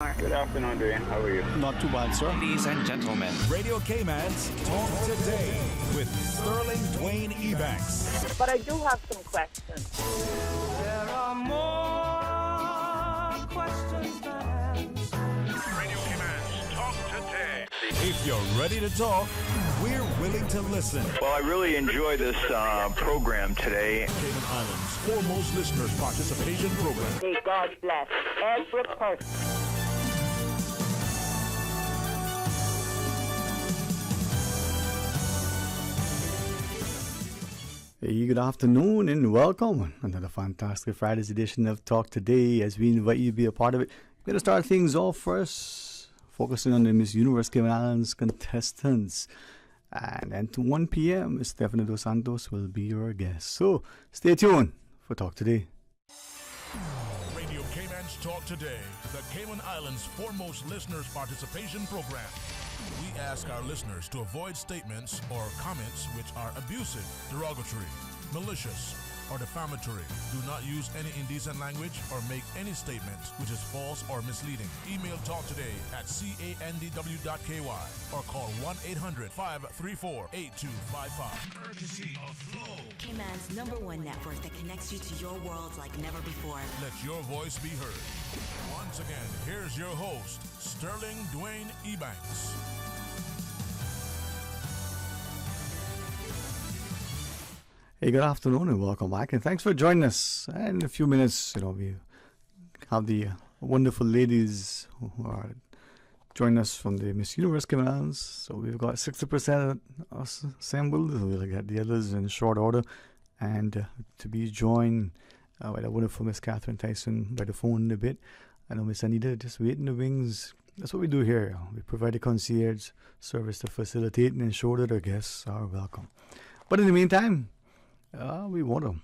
Good afternoon, Dwayne. How are you? Not too bad, sir. Ladies and gentlemen, Radio Cayman's Talk Today with Sterling Dwayne Ebanks. But I do have some questions. There are more questions than answers. Radio Cayman's Talk Today. If you're ready to talk, we're willing to listen. Well, I really enjoy this program today. Cayman Islands' foremost listeners participation program. May God bless every person. Hey, good afternoon and welcome. Another fantastic Friday's edition of Talk Today as we invite you to be a part of it. We're going to start things off first, focusing on the Miss Universe Cayman Islands contestants. And then to 1 p.m., Stephanie Dos Santos will be your guest. So stay tuned for Talk Today. Radio Cayman's Talk Today, the Cayman Islands' foremost listeners participation program. We ask our listeners to avoid statements or comments which are abusive, derogatory, malicious, or defamatory. Do not use any indecent language or make any statement which is false or misleading. Email talktoday@candw.ky or call 1-800-534-8255. Courtesy of Flow. Cayman's #1 network that connects you to your world like never before. Let your voice be heard. Once again, here's your host, Sterling Dwayne Ebanks. Hey, good afternoon and welcome back. And thanks for joining us. And in a few minutes, we have the wonderful ladies who are joining us from the Miss Universe Cayman Islands. So we've got 60% assembled. We'll get the others in short order. And to be joined by the wonderful Miss Catherine Tyson by the phone in a bit. I know Miss Anita just waiting in the wings. That's what we do here. We provide a concierge service to facilitate and ensure that our guests are welcome. But in the meantime, we want to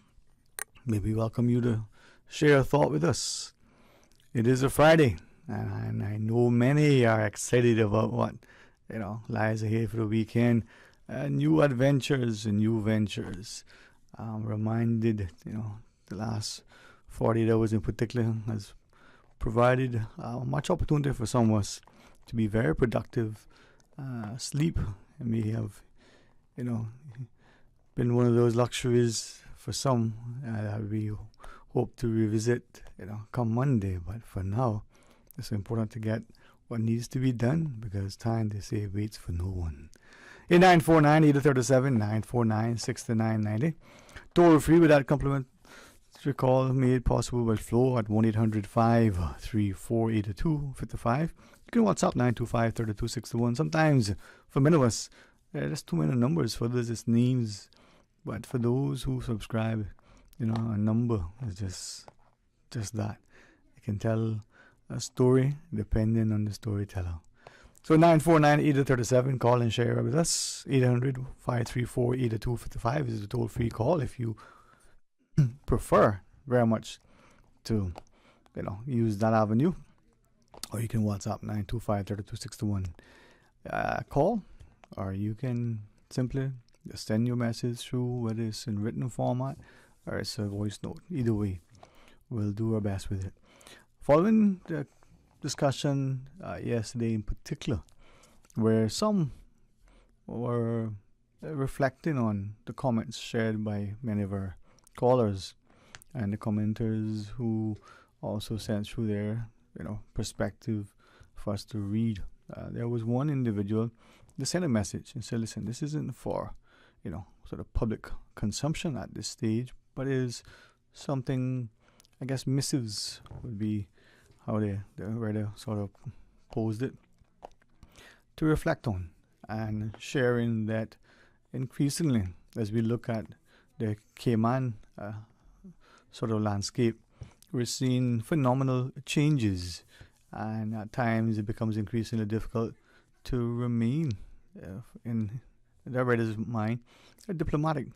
maybe welcome you to share a thought with us. It is a Friday, and I know many are excited about what lies ahead for the weekend. New adventures and new ventures. I'm reminded, the last 48 hours in particular has provided much opportunity for some of us to be very productive. Sleep may have, been one of those luxuries for some that we hope to revisit, come Monday. But for now, it's important to get what needs to be done because time, they say, waits for no one. 949-837, 949-6990. Toll free with that compliment. Call made possible by Flow at 1-800-534-8255. You can WhatsApp 925-3261. Sometimes, for many of us, there's too many numbers. For others, it's names. But for those who subscribe, a number is just that. You can tell a story depending on the storyteller. So 949-837, call and share with us. 800-534-8255 is the toll-free call if you prefer very much to, use that avenue. Or you can WhatsApp 925-3261. Call, or you can simply just send your message through, whether it's in written format or it's a voice note. Either way, we'll do our best with it. Following the discussion yesterday in particular, where some were reflecting on the comments shared by many of our callers and the commenters who also sent through their perspective for us to read. There was one individual that sent a message and said, listen, this isn't for sort of public consumption at this stage, but is something, I guess, missives would be how the writer sort of posed it, to reflect on and sharing that increasingly as we look at the Cayman sort of landscape, we're seeing phenomenal changes, and at times it becomes increasingly difficult to remain in the writer's mind diplomatic,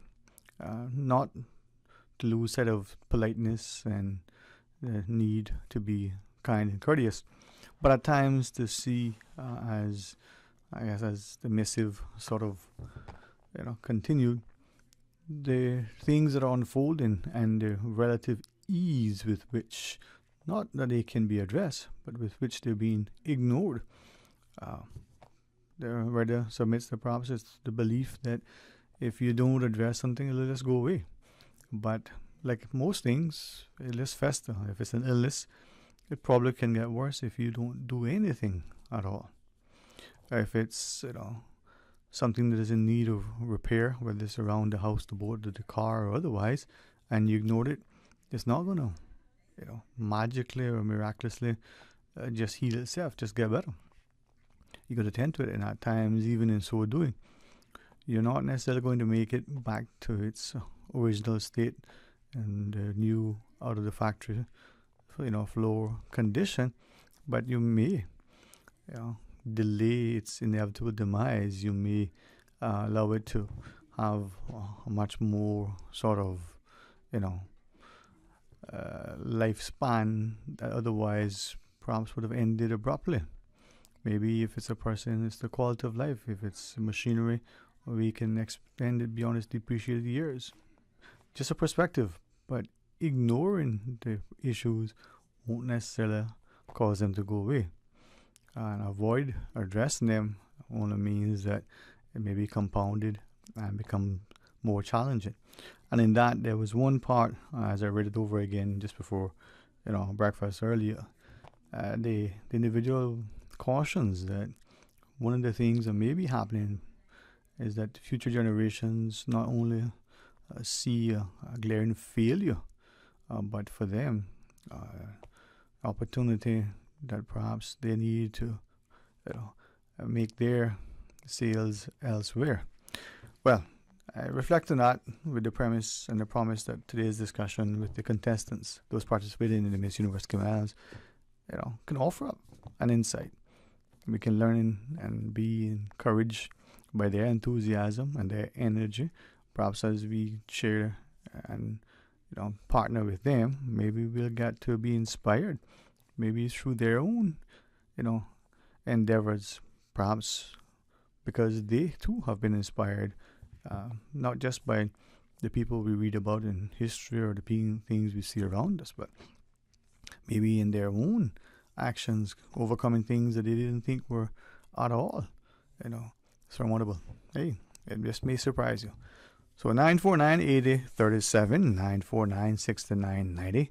not to lose sight of politeness and the need to be kind and courteous, but at times to see as the missive sort of continued, the things that are unfolding and the relative ease with which not that they can be addressed, but with which they're being ignored. The writer submits the perhaps it's the belief that if you don't address something, it'll just go away. But like most things, it'll just fester. If it's an illness, it probably can get worse if you don't do anything at all. If it's something that is in need of repair, whether it's around the house, the boat, the car, or otherwise, and you ignored it, it's not going to magically or miraculously just heal itself, just get better. You got to tend to it, and at times, even in so doing, you're not necessarily going to make it back to its original state and new out of the factory, floor condition, but you may, delay its inevitable demise. You may allow it to have a much more sort of, lifespan that otherwise perhaps would have ended abruptly. Maybe if it's a person, it's the quality of life. If it's machinery, we can extend it beyond its depreciated years. Just a perspective, but ignoring the issues won't necessarily cause them to go away. And avoid addressing them only means that it may be compounded and become more challenging. And in that, there was one part, as I read it over again just before breakfast earlier, the individual cautions that one of the things that may be happening is that future generations not only see a glaring failure, but for them, opportunity that perhaps they need to make their sales elsewhere. Well, I reflect on that with the premise and the promise that today's discussion with the contestants, those participating in the Miss Universe Cayman Islands, can offer up an insight. We can learn and be encouraged by their enthusiasm and their energy. Perhaps as we share and partner with them, maybe we'll get to be inspired. Maybe through their own, endeavors. Perhaps because they too have been inspired, not just by the people we read about in history or the things we see around us, but maybe in their own actions, overcoming things that they didn't think were at all, surmountable. Hey, it just may surprise you. So 949-8037, 949-6990.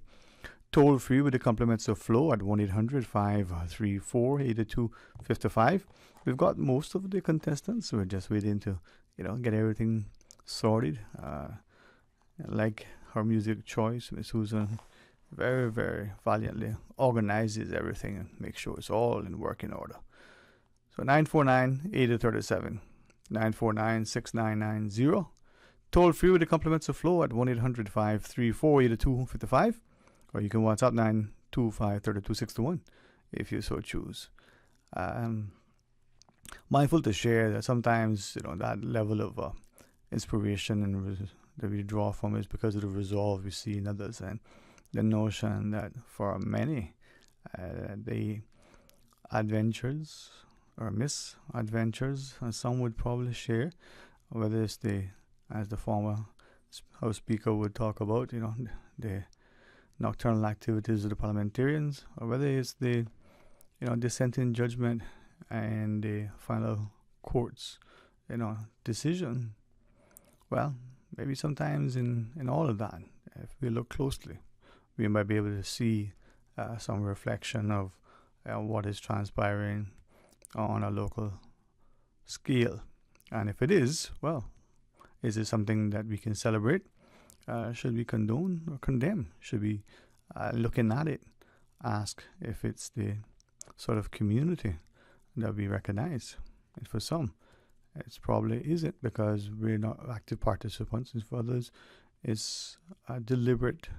Toll free with the compliments of Flow at 1-800-534-8255. We've got most of the contestants. We're just waiting to, get everything sorted. Like her music choice, Miss Susan very, very valiantly organizes everything and makes sure it's all in working order. So 949-8037, 949-6990. Toll free with the compliments of Flow at 1-800-534-8255. Or you can WhatsApp 925-3261 if you so choose. Mindful to share that sometimes that level of inspiration and that we draw from is because of the resolve we see in others, and the notion that for many the adventures or misadventures, and some would probably share, whether it's as the former House Speaker would talk about, the nocturnal activities of the parliamentarians, or whether it's the dissenting judgment and the final court's decision. Well, maybe sometimes in all of that, if we look closely, we might be able to see some reflection of what is transpiring on a local scale. And if it is, well, is it something that we can celebrate? Should we condone or condemn? Should we, looking at it, ask if it's the sort of community that we recognize? And for some, it probably isn't, because we're not active participants. And for others, it's a deliberate,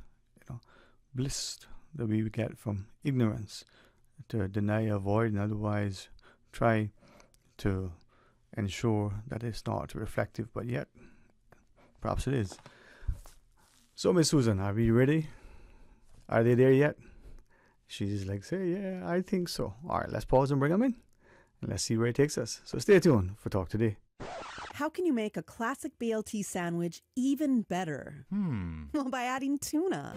bliss that we get from ignorance, to deny, avoid, and otherwise try to ensure that it's not reflective, but yet perhaps it is. So, Miss Susan, are we ready? Are they there yet? She's like, yeah, I think so. All right, let's pause and bring them in, and let's see where it takes us. So stay tuned for Talk Today. How can you make a classic BLT sandwich even better? Well, by adding tuna.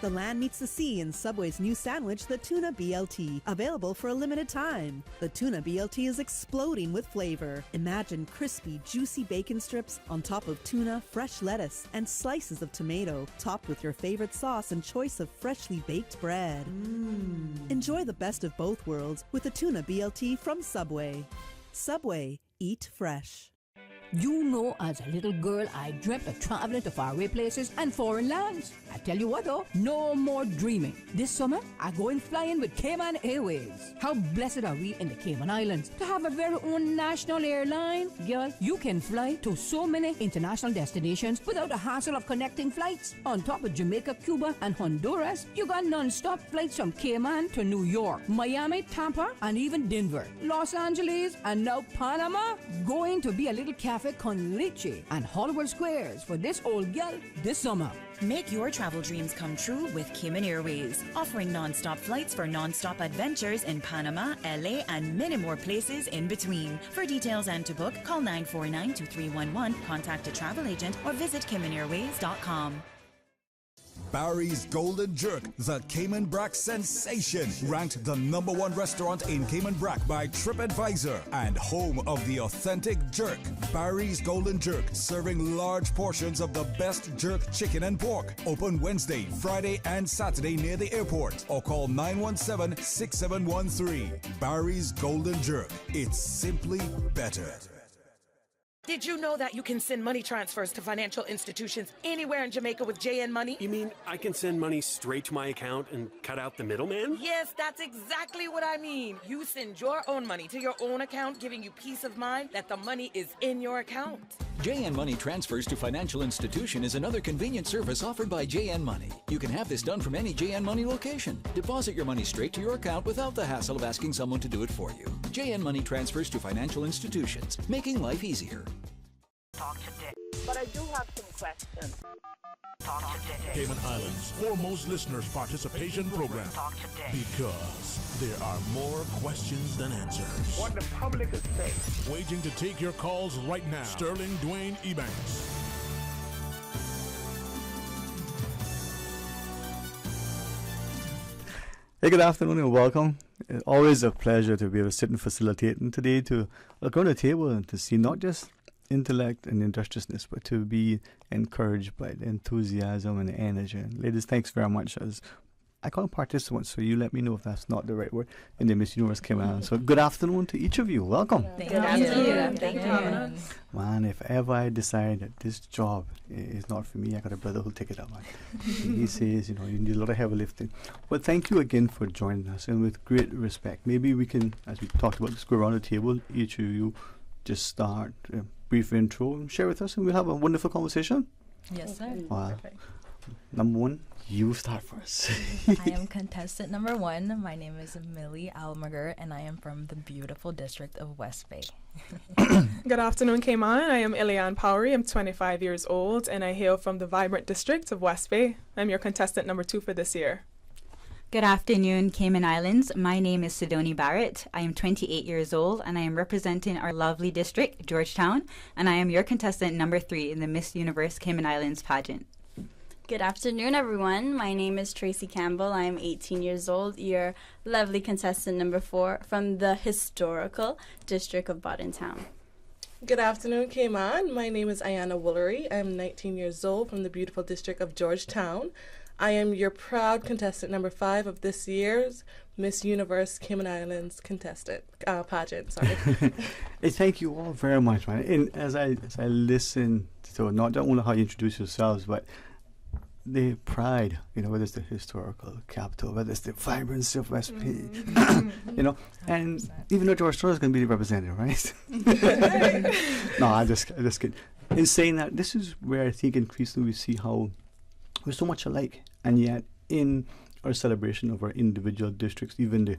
The land meets the sea in Subway's new sandwich, the Tuna BLT, available for a limited time. The Tuna BLT is exploding with flavor. Imagine crispy, juicy bacon strips on top of tuna, fresh lettuce, and slices of tomato, topped with your favorite sauce and choice of freshly baked bread. Enjoy the best of both worlds with the Tuna BLT from Subway. Subway, eat fresh. You know, as a little girl, I dreamt of traveling to faraway places and foreign lands. I tell you what though, no more dreaming. This summer, I go and flying with Cayman Airways. How blessed are we in the Cayman Islands to have a very own national airline? Girl, you can fly to so many international destinations without the hassle of connecting flights. On top of Jamaica, Cuba, and Honduras, you got non-stop flights from Cayman to New York, Miami, Tampa, and even Denver, Los Angeles, and now Panama. Going to be a little cafe con leche and Hollywood Squares for this old gal this summer. Make your travel dreams come true with Cayman Airways, offering non-stop flights for non-stop adventures in Panama, LA, and many more places in between. For details and to book, call 949-2311, contact a travel agent, or visit CaymanAirways.com. Barry's Golden Jerk, the Cayman Brac sensation, ranked the #1 restaurant in Cayman Brac by TripAdvisor and home of the authentic jerk. Barry's Golden Jerk, serving large portions of the best jerk chicken and pork. Open Wednesday, Friday, and Saturday near the airport, or call 917-6713. Barry's Golden Jerk. It's simply better. Did you know that you can send money transfers to financial institutions anywhere in Jamaica with JN Money? You mean I can send money straight to my account and cut out the middleman? Yes, that's exactly what I mean. You send your own money to your own account, giving you peace of mind that the money is in your account. JN Money Transfers to Financial Institution is another convenient service offered by JN Money. You can have this done from any JN Money location. Deposit your money straight to your account without the hassle of asking someone to do it for you. JN Money Transfers to Financial Institutions, making life easier. Talk today. But I do have some questions. Talk today. Cayman Islands' foremost listeners participation program. Talk today. Because there are more questions than answers. What the public is saying. Waiting to take your calls right now. Sterling Dwayne Ebanks. Hey, good afternoon and welcome. It's always a pleasure to be able to sit and facilitate, and today to look on the table and to see not just intellect and industriousness, but to be encouraged by the enthusiasm and the energy. And ladies, thanks very much. As I call them participants, so you let me know if that's not the right word, in the Miss Universe Cayman Islands. So good afternoon to each of you. Welcome. Thank you. Thank you. Man, if ever I decide that this job is not for me, I got a brother who'll take it up. He says, you need a lot of heavy lifting. But thank you again for joining us, and with great respect. Maybe we can, as we talked about, just go around the table, each of you just start a brief intro and share with us, and we'll have a wonderful conversation. Yes, sir. Wow. Number one, you start first. I am contestant number 1. My name is Millie Almager, and I am from the beautiful district of West Bay. Good afternoon, Cayman. I am Eliane Powery. I'm 25 years old, and I hail from the vibrant district of West Bay. I'm your contestant number 2 for this year. Good afternoon, Cayman Islands. My name is Sidonie Barrett. I am 28 years old, and I am representing our lovely district, Georgetown, and I am your contestant number 3 in the Miss Universe Cayman Islands pageant. Good afternoon, everyone. My name is Tracy Campbell. I am 18 years old, your lovely contestant number 4 from the historical district of Boddentown. Good afternoon, Cayman. My name is Ayana Woolery. I am 19 years old from the beautiful district of Georgetown. I am your proud contestant number 5 of this year's Miss Universe Cayman Islands pageant. Sorry. Hey, thank you all very much, man. And as I listen to not only how you introduce yourselves, but the pride, whether it's the historical capital, whether it's the vibrancy of West Bay, and even though Georgetown is going to be represented, right? No, I just kidding. In saying that, this is where I think increasingly we see how we're so much alike, and yet in our celebration of our individual districts, even the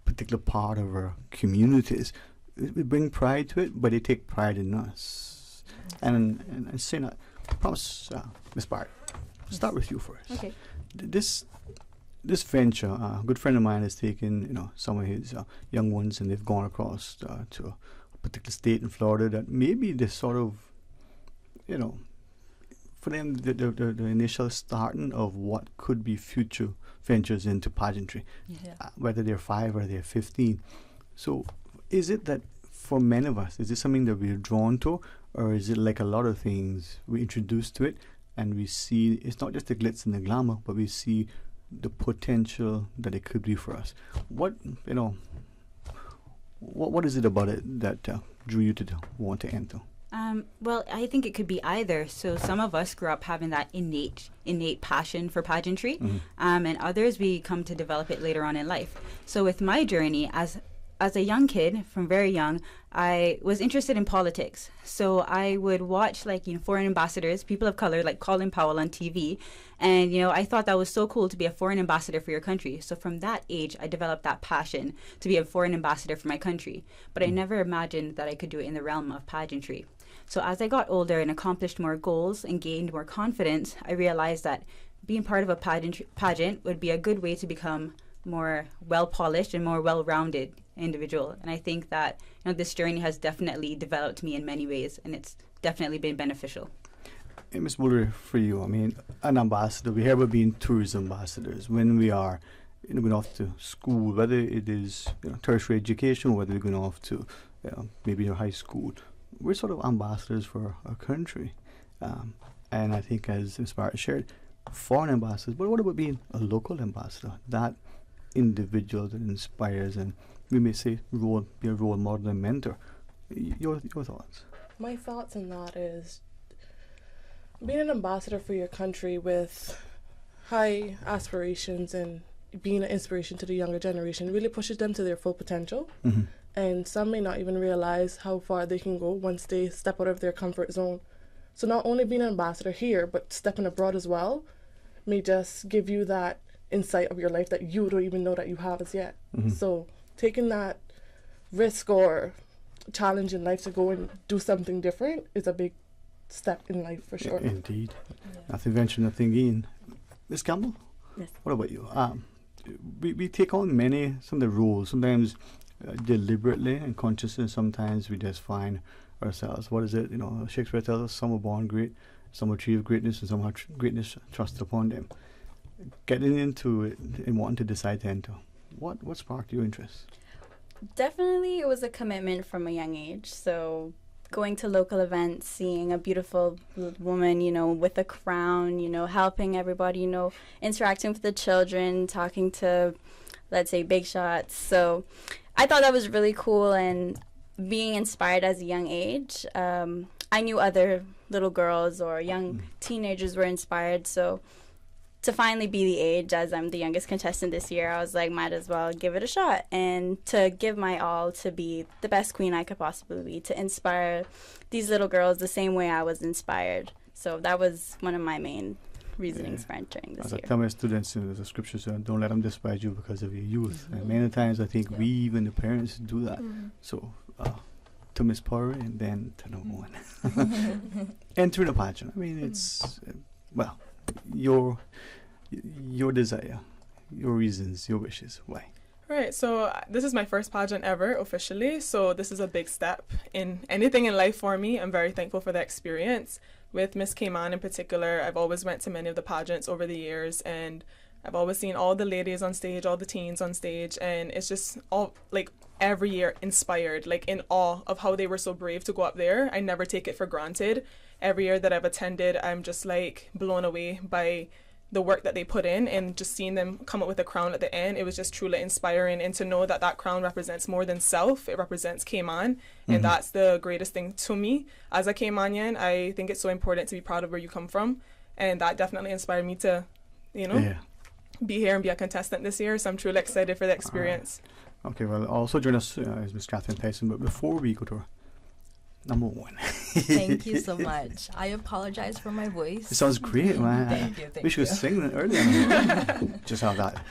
particular part of our communities, we bring pride to it, but they take pride in us. And saying that, I promise, Miss Barrett, start with you first. Okay. This venture, a good friend of mine has taken, some of his young ones, and they've gone across to a particular state in Florida that maybe this sort of, for them the initial starting of what could be future ventures into pageantry, whether they're 5 or they're 15. So is it that for many of us, is this something that we're drawn to, or is it like a lot of things, we introduce to it and we see it's not just the glitz and the glamour, but we see the potential that it could be for us? What is it about it that drew you to want to enter? Well, I think it could be either. So some of us grew up having that innate passion for pageantry, and others we come to develop it later on in life. So with my journey, as a young kid, from very young, I was interested in politics. So I would watch foreign ambassadors, people of color, like Colin Powell on TV. And, I thought that was so cool to be a foreign ambassador for your country. So from that age, I developed that passion to be a foreign ambassador for my country. But I never imagined that I could do it in the realm of pageantry. So as I got older and accomplished more goals and gained more confidence, I realized that being part of a pageant would be a good way to become more well-polished and more well-rounded individual. And I think that this journey has definitely developed me in many ways, and it's definitely been beneficial. Hey, Ms. Woolery, for you, I mean, an ambassador, we hear about being tourism ambassadors when we are going off to school, whether it is tertiary education or whether we're going off to maybe your high school. We're sort of ambassadors for our country. And I think, as Ms. Barrett shared, foreign ambassadors, but what about being a local ambassador? That individual that inspires and we may say be a role model and mentor. Your thoughts? My thoughts on that is being an ambassador for your country with high aspirations and being an inspiration to the younger generation really pushes them to their full potential. And some may not even realize how far they can go once they step out of their comfort zone. So not only being an ambassador here, but stepping abroad as well may just give you that insight of your life that you don't even know that you have as yet. So taking that risk or challenge in life to go and do something different is a big step in life for sure. Indeed. Nothing venture, nothing gain. Ms. Campbell? Yes. What about you? We take on some of the roles, sometimes deliberately and consciously, sometimes we just find ourselves. What is it? Shakespeare tells us some are born great, some achieve greatness, and some have greatness thrust upon them. Getting into it and wanting to decide to enter, what sparked your interest? Definitely it was a commitment from a young age. So going to local events, seeing a beautiful woman, with a crown, helping everybody, interacting with the children, talking to, let's say, big shots. So I thought that was really cool, and being inspired as a young age. I knew other little girls or young teenagers were inspired, so to finally be the age, as I'm the youngest contestant this year, I was like, might as well give it a shot, and to give my all to be the best queen I could possibly be, to inspire these little girls the same way I was inspired. So that was one of my main reasonings for entering this year. I tell my students, the scripture says, don't let them despise you because of your youth. And many times I think we, even the parents, do that. So to Miss Power and then to number one. Entering a pageant. I mean, it's, your desire, your reasons, your wishes. Why? Right, so this is my first pageant ever officially, so this is a big step in anything in life for me. I'm very thankful for the experience. With Miss Cayman in particular, I've always went to many of the pageants over the years, and I've always seen all the ladies on stage, all the teens on stage, and it's just all, every year inspired, in awe of how they were so brave to go up there. I never take it for granted. Every year that I've attended, I'm just blown away by the work that they put in, and just seeing them come up with a crown at the end, it was just truly inspiring. And to know that that crown represents more than self, it represents Cayman, and that's the greatest thing to me. As a Caymanian, I think it's so important to be proud of where you come from, and that definitely inspired me to, be here and be a contestant this year, so I'm truly excited for the experience. Okay, well, also join us is Miss Catherine Tyson, but before we go to her number one. Thank you so much. I apologize for my voice. It sounds great, man. Thank you. We should sing it earlier. Just how that.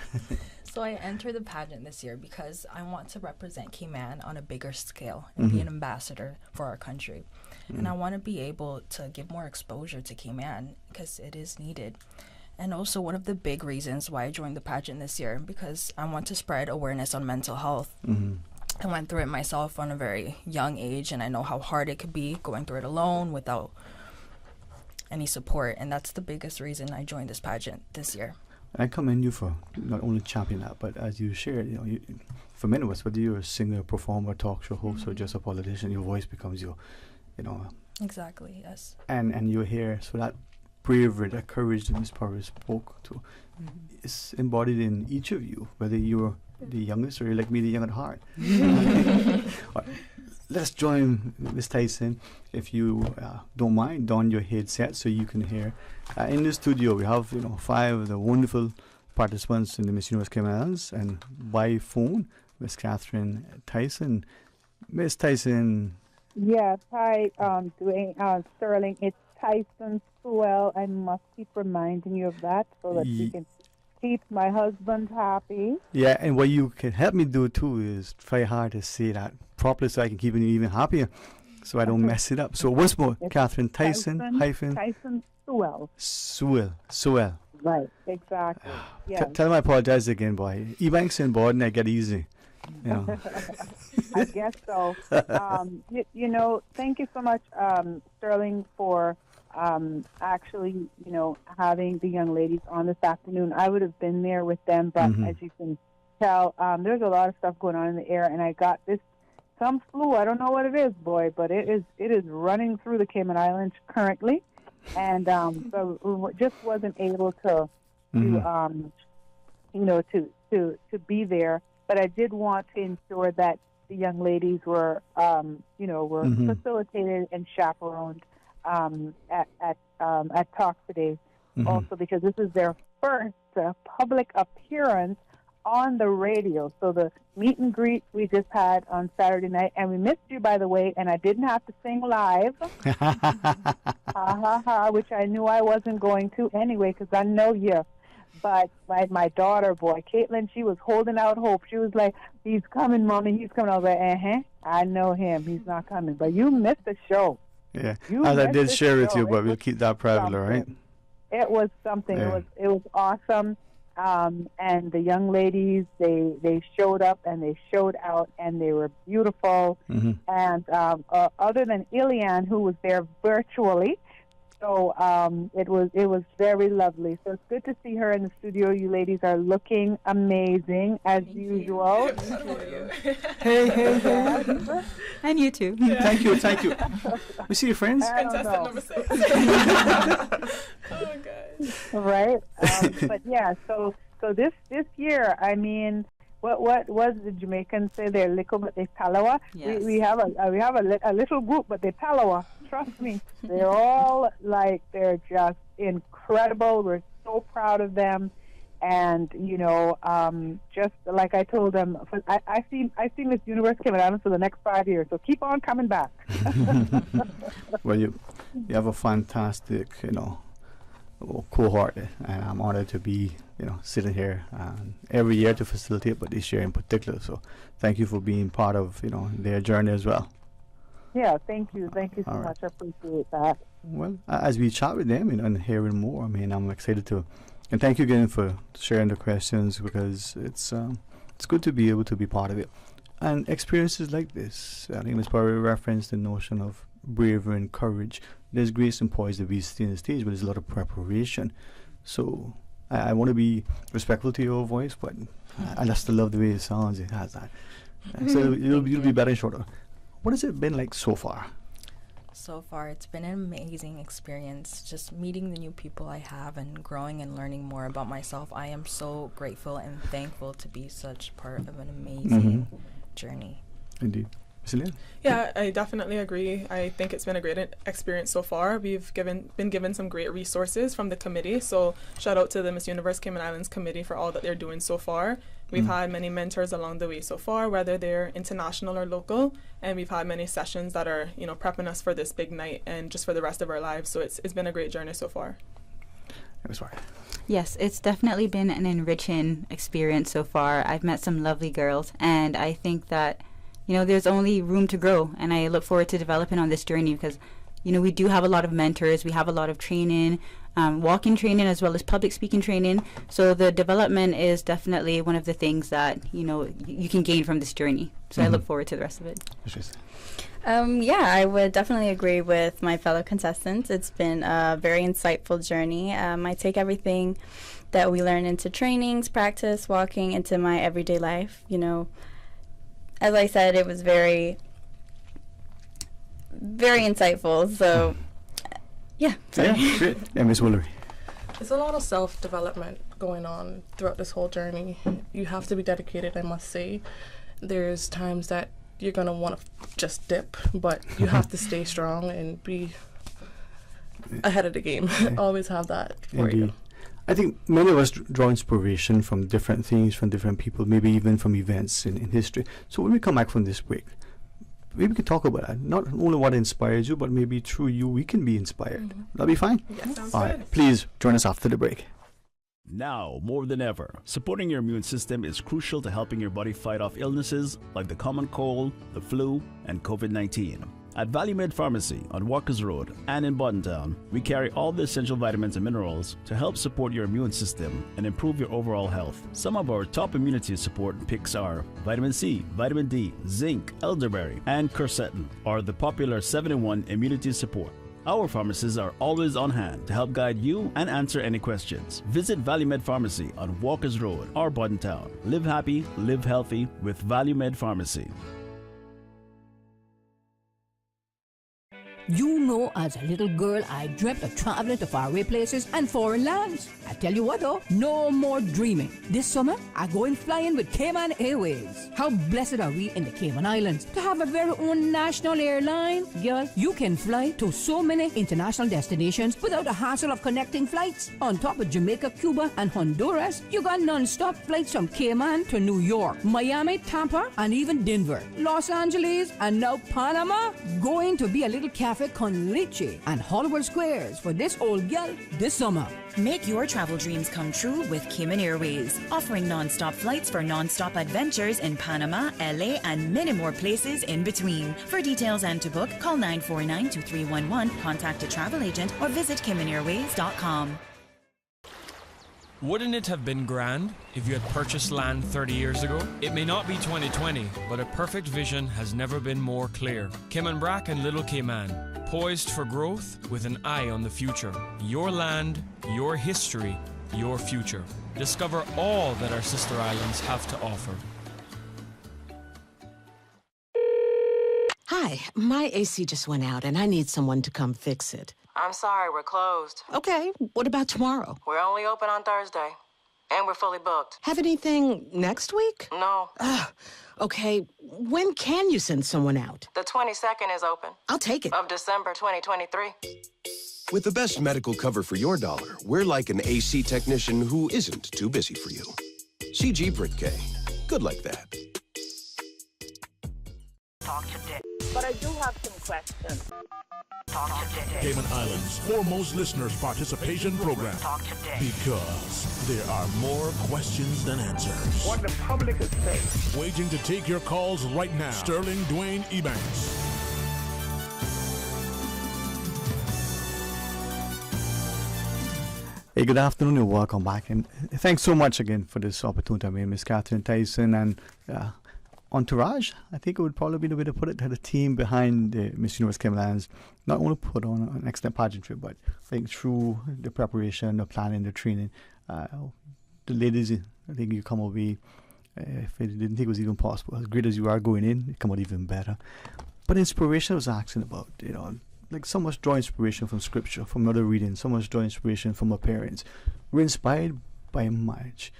So I entered the pageant this year because I want to represent Cayman on a bigger scale and be an ambassador for our country. And I want to be able to give more exposure to Cayman because it is needed. And also one of the big reasons why I joined the pageant this year, because I want to spread awareness on mental health. I went through it myself on a very young age, and I know how hard it could be going through it alone without any support, and that's the biggest reason I joined this pageant this year. I commend you for not only championing that, but as you shared, for many of us, whether you're a singer, performer, talk show host, or just a politician, your voice becomes your, Exactly, yes. And you're here, so that bravery, that courage that Ms. Parry spoke to, is embodied in each of you, whether you're the youngest or you're like me, the young at heart. All right, let's join Ms. Tyson, if you don't mind, don your headset so you can hear. In the studio, we have 5 of the wonderful participants in the Miss Universe Cayman Islands, and by phone, Miss Catherine Tyson. Miss Tyson. Yes, hi, Dwayne, Sterling. It's Tyson Sewell. I must keep reminding you of that so that we can keep my husband happy. Yeah, and what you can help me do too is try hard to say that properly so I can keep you even happier, so I don't mess it up. So once more, it's Catherine Tyson Sewell. Sewell. Right, exactly. Yeah. Tell him I apologize again, boy. Ebanks and Borden, I get easy. I guess so. Thank you so much, Sterling, for actually, having the young ladies on this afternoon. I would have been there with them, but as you can tell, there's a lot of stuff going on in the air, and I got some flu. I don't know what it is, boy, but it is running through the Cayman Islands currently, and so we just wasn't able to be there. But I did want to ensure that the young ladies were facilitated and chaperoned at Talk Today, also because this is their first public appearance on the radio. So the meet and greet we just had on Saturday night, and we missed you, by the way, and I didn't have to sing live, which I knew I wasn't going to anyway, because I know you. But my daughter, boy, Caitlin, she was holding out hope. She was like, "He's coming, Mommy, he's coming." I was like, I know him. He's not coming. But you missed the show. Yeah, as I did share with you, but we'll keep that private, all right? It was something. Yeah. It was awesome. And the young ladies, they showed up and they showed out, and they were beautiful. And other than Ilian, who was there virtually, so it was very lovely. So it's good to see her in the studio. You ladies are looking amazing as usual. Hey. And you too. Yeah. Thank you. We see your friends. Contestant number 6. Oh God. Right. But yeah. So this year, I mean, what was the Jamaicans say? They're little, but they palawa. Yes. We have a little group, but they palawa. Trust me, they're all they're just incredible. We're so proud of them, and just like I told them, I see Miss Universe Cayman Islands for the next 5 years. So keep on coming back. Well, you have a fantastic cohort, and I'm honored to be sitting here every year to facilitate, but this year in particular. So thank you for being part of their journey as well. Yeah, thank you so much. I appreciate that. Well, as we chat with them and hearing more, I mean, I'm excited to, and thank you again for sharing the questions, because it's good to be able to be part of it. And experiences like this, I think Ms. Parry referenced the notion of bravery and courage. There's grace and poise that we see on the stage, but there's a lot of preparation. So I want to be respectful to your voice, but I just love the way it sounds. It has that. So you'll be better and shorter. What has it been like so far? So far, it's been an amazing experience, just meeting the new people I have and growing and learning more about myself. I am so grateful and thankful to be such part of an amazing journey. Indeed. Celine? Yeah, I definitely agree. I think it's been a great experience so far. We've been given some great resources from the committee, so shout out to the Miss Universe Cayman Islands committee for all that they're doing so far. We've had many mentors along the way so far, whether they're international or local, and we've had many sessions that are, prepping us for this big night and just for the rest of our lives. So it's been a great journey so far. Yes, it's definitely been an enriching experience so far. I've met some lovely girls, and I think that there's only room to grow, and I look forward to developing on this journey, because we do have a lot of mentors, we have a lot of training, walking training as well as public speaking training. So the development is definitely one of the things that you can gain from this journey. So I look forward to the rest of it. Yeah, I would definitely agree with my fellow contestants. It's been a very insightful journey. I take everything that we learn into trainings, practice, walking into my everyday life. You know, as I said, it was very, very insightful. So, yeah. Sorry. Yeah, great. Yeah, Miss Woolery. There's a lot of self-development going on throughout this whole journey. You have to be dedicated, I must say. There's times that you're going to want to just dip, but you have to stay strong and be ahead of the game. Always have that for you. I think many of us draw inspiration from different things, from different people, maybe even from events in history. So when we come back from this break, maybe we can talk about that. Not only what inspires you, but maybe through you we can be inspired. That'll be fine? Yes. Sounds All good. right, please join us after the break. Now, more than ever, supporting your immune system is crucial to helping your body fight off illnesses like the common cold, the flu, and COVID-19. At Valley Med Pharmacy on Walkers Road and in Buttontown, we carry all the essential vitamins and minerals to help support your immune system and improve your overall health. Some of our top immunity support picks are vitamin C, vitamin D, zinc, elderberry, and quercetin, or the popular 7-in-1 immunity support. Our pharmacists are always on hand to help guide you and answer any questions. Visit Valley Med Pharmacy on Walkers Road or Buttontown. Live happy, live healthy with Valley Med Pharmacy. You know, as a little girl, I dreamt of traveling to faraway places and foreign lands. I tell you what though, no more dreaming. This summer, I going flying with Cayman Airways. How blessed are we in the Cayman Islands to have a very own national airline? Girl, you can fly to so many international destinations without the hassle of connecting flights. On top of Jamaica, Cuba, and Honduras, you got non-stop flights from Cayman to New York, Miami, Tampa, and even Denver, Los Angeles, and now Panama. Going to be a little cafe con leche and Hollywood Squares for this old gal this summer. Make your travel dreams come true with Cayman Airways, offering non-stop flights for non-stop adventures in Panama, LA, and many more places in between. For details and to book, call 949-2311, contact a travel agent, or visit CaymanAirways.com. Wouldn't it have been grand if you had purchased land 30 years ago? It may not be 2020, but a perfect vision has never been more clear. Cayman Brac and Little Cayman, poised for growth with an eye on the future. Your land, your history, your future. Discover all that our sister islands have to offer. Hi, my AC just went out and I need someone to come fix it. I'm sorry, we're closed. Okay, what about tomorrow? We're only open on Thursday. And we're fully booked. Have anything next week? No. Okay, when can you send someone out? The 22nd is open. I'll take it. Of December 2023. With the best medical cover for your dollar, we're like an AC technician who isn't too busy for you. CG Britke. Good like that. Talk today. But I do have some questions. Talk today. Cayman Islands' foremost listeners participation program. Talk today. Because there are more questions than answers. What the public is saying. Waiting to take your calls right now. Sterling Dwayne Ebanks. Hey, good afternoon and welcome back. And thanks so much again for this opportunity. I mean, Miss Catherine Tyson and Entourage, I think it would probably be the way to put it, the team behind the Miss Universe Cayman Islands not only put on an excellent pageantry, but I think through the preparation, the planning, the training, the ladies, I think you come away, if they didn't think it was even possible, as great as you are going in, you come out even better. But inspiration I was asking about, you know, like some must draw inspiration from scripture, from other readings, some must draw inspiration from our parents. We're inspired by much.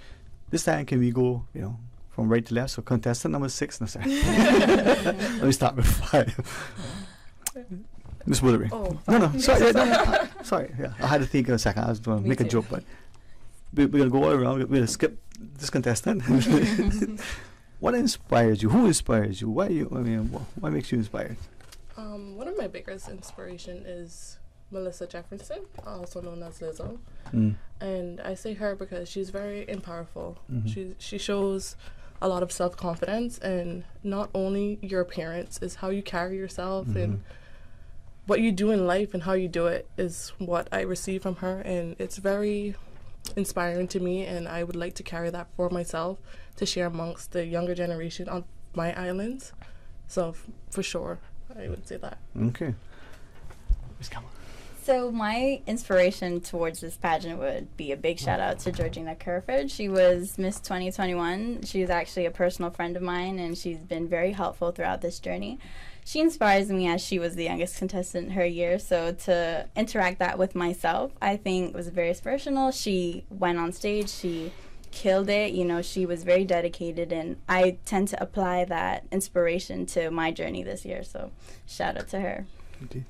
This time can we go, you know, from right to left? So contestant number 6, no sorry. Let me start with 5. Miss Woolery. Oh, no, sorry, sorry. Yeah, I had to think in a second. I was going to make a joke, but we're going to go all around. We're going to skip this contestant. What inspires you? Who inspires you? Why you? I mean, what makes you inspired? One of my biggest inspiration is Melissa Jefferson, also known as Lizzo. And I say her because she's very powerful. She shows a lot of self-confidence, and not only your appearance is how you carry yourself and what you do in life and how you do it is what I receive from her, and it's very inspiring to me, and I would like to carry that for myself to share amongst the younger generation on my islands. So for sure, I would say that. Okay. Miss Kamala. So my inspiration towards this pageant would be a big shout out to Georgina Kerford. She was Miss 2021. She's actually a personal friend of mine, and she's been very helpful throughout this journey. She inspires me as she was the youngest contestant in her year, so to interact that with myself, I think was very inspirational. She went on stage, she killed it, you know, she was very dedicated, and I tend to apply that inspiration to my journey this year, so shout out to her. Indeed.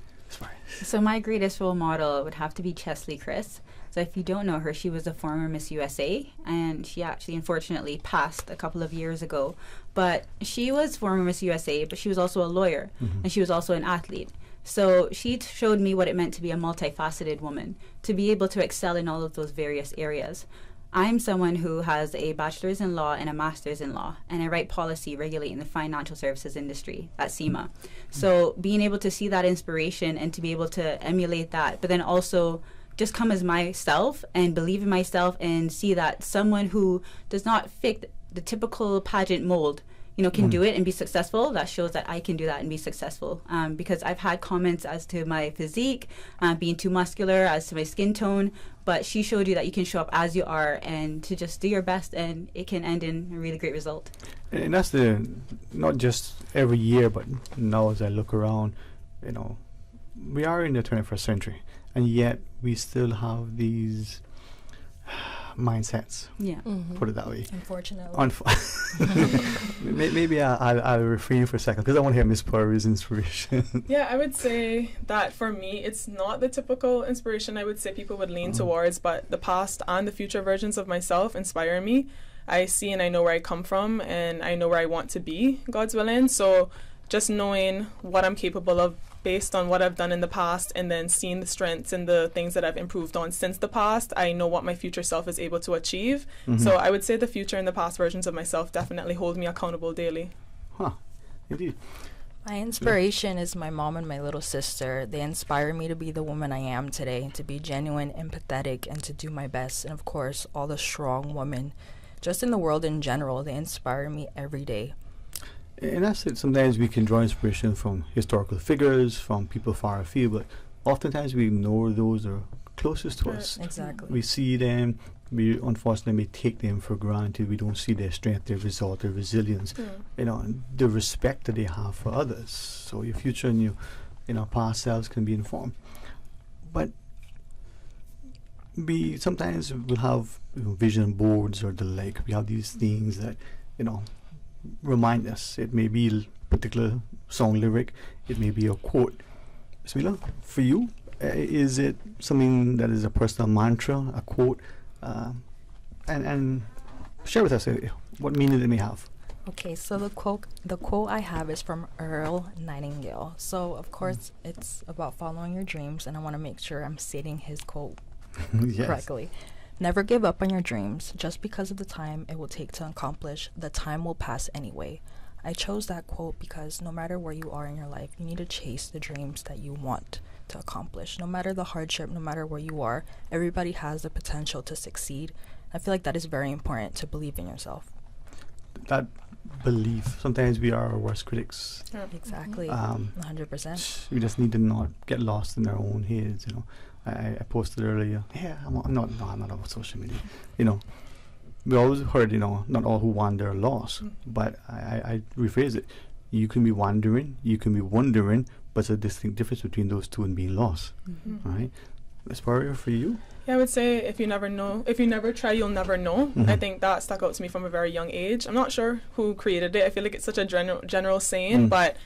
So my greatest role model would have to be Chesley Chris. So if you don't know her, she was a former Miss USA, and she actually unfortunately passed a couple of years ago. But she was former Miss USA, but she was also a lawyer, and she was also an athlete. So she showed me what it meant to be a multifaceted woman, to be able to excel in all of those various areas. I'm someone who has a bachelor's in law and a master's in law, and I write policy regulating the financial services industry at SEMA. So being able to see that inspiration and to be able to emulate that, but then also just come as myself and believe in myself and see that someone who does not fit the typical pageant mold, you know, can do it and be successful, that shows that I can do that and be successful. Because I've had comments as to my physique, being too muscular, as to my skin tone, but she showed you that you can show up as you are and to just do your best, and it can end in a really great result. And that's the, not just every year, but now as I look around, you know, we are in the 21st century, and yet we still have these mindsets. Yeah. Put it that way. Unfortunately. Maybe I'll refrain for a second because I want to hear Miss Purry's inspiration. Yeah, I would say that for me, it's not the typical inspiration I would say people would lean towards, but the past and the future versions of myself inspire me. I see and I know where I come from, and I know where I want to be, God's willing. So just knowing what I'm capable of based on what I've done in the past, and then seeing the strengths and the things that I've improved on since the past, I know what my future self is able to achieve. So I would say the future and the past versions of myself definitely hold me accountable daily. Indeed. My inspiration is my mom and my little sister. They inspire me to be the woman I am today, to be genuine, empathetic, and to do my best. And of course, all the strong women just in the world in general, they inspire me every day. And that's it. Sometimes we can draw inspiration from historical figures, from people far afield, but oftentimes we ignore those that are closest to us. Exactly. We see them, we unfortunately may take them for granted. We don't see their strength, their resolve, their resilience, you know, and the respect that they have for others. So your future and your past selves can be informed. But we sometimes will have vision boards or the like. We have these things that, remind us. It may be a particular song lyric, it may be a quote. Smila, for you, is it something that is a personal mantra, a quote? And share with us what meaning it may have. Okay, so the quote I have is from Earl Nightingale. So of course it's about following your dreams, and I want to make sure I'm stating his quote correctly. Never give up on your dreams. Just because of the time it will take to accomplish, the time will pass anyway. I chose that quote because no matter where you are in your life, you need to chase the dreams that you want to accomplish. No matter the hardship, no matter where you are, everybody has the potential to succeed. I feel like that is very important, to believe in yourself. That belief. Sometimes we are our worst critics. Exactly. 100%. We just need to not get lost in our own heads. I posted earlier. Yeah, I'm not on social media. We always heard, not all who wander are lost. But I rephrase it. You can be wandering, you can be wondering, but there's a distinct difference between those two and being lost. Right? Aspire for you? Yeah, I would say if you never try, you'll never know. I think that stuck out to me from a very young age. I'm not sure who created it. I feel like it's such a general saying, but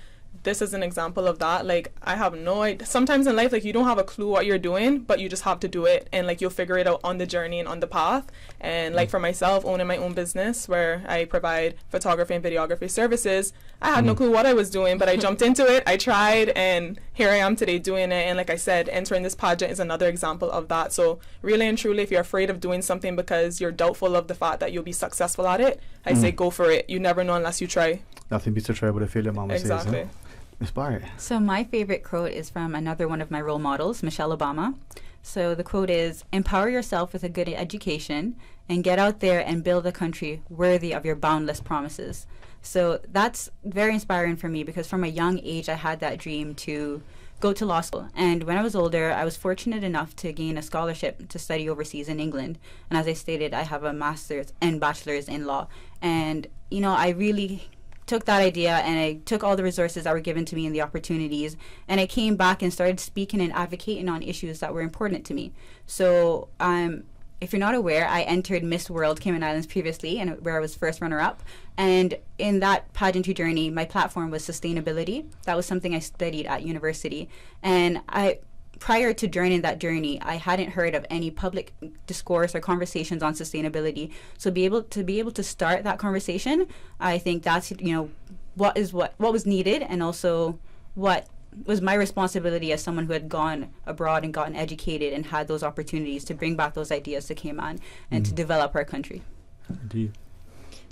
this is an example of that. Like, I have no idea. Sometimes in life, like, you don't have a clue what you're doing, but you just have to do it, and like, you'll figure it out on the journey and on the path. And like, for myself, owning my own business where I provide photography and videography services, I had no clue what I was doing, but I jumped into it, I tried, and here I am today doing it. And like I said, entering this pageant is another example of that. So really and truly, if you're afraid of doing something because you're doubtful of the fact that you'll be successful at it, I say go for it. You never know unless you try. Nothing beats a try but a failure, Mama says. Exactly. Inspired. So my favorite quote is from another one of my role models, Michelle Obama. So the quote is, "Empower yourself with a good education and get out there and build a country worthy of your boundless promises." So that's very inspiring for me, because from a young age I had that dream to go to law school. And when I was older, I was fortunate enough to gain a scholarship to study overseas in England. And as I stated, I have a master's and bachelor's in law. And, you know, I really took that idea and I took all the resources that were given to me and the opportunities, and I came back and started speaking and advocating on issues that were important to me. So if you're not aware, I entered Miss World Cayman Islands previously, and where I was first runner-up. And in that pageantry journey, my platform was sustainability. That was something I studied at university. And prior to joining that journey, I hadn't heard of any public discourse or conversations on sustainability. So be able to start that conversation, I think that's, you know, what was needed, and also what was my responsibility as someone who had gone abroad and gotten educated and had those opportunities to bring back those ideas to Cayman and to develop our country. Indeed.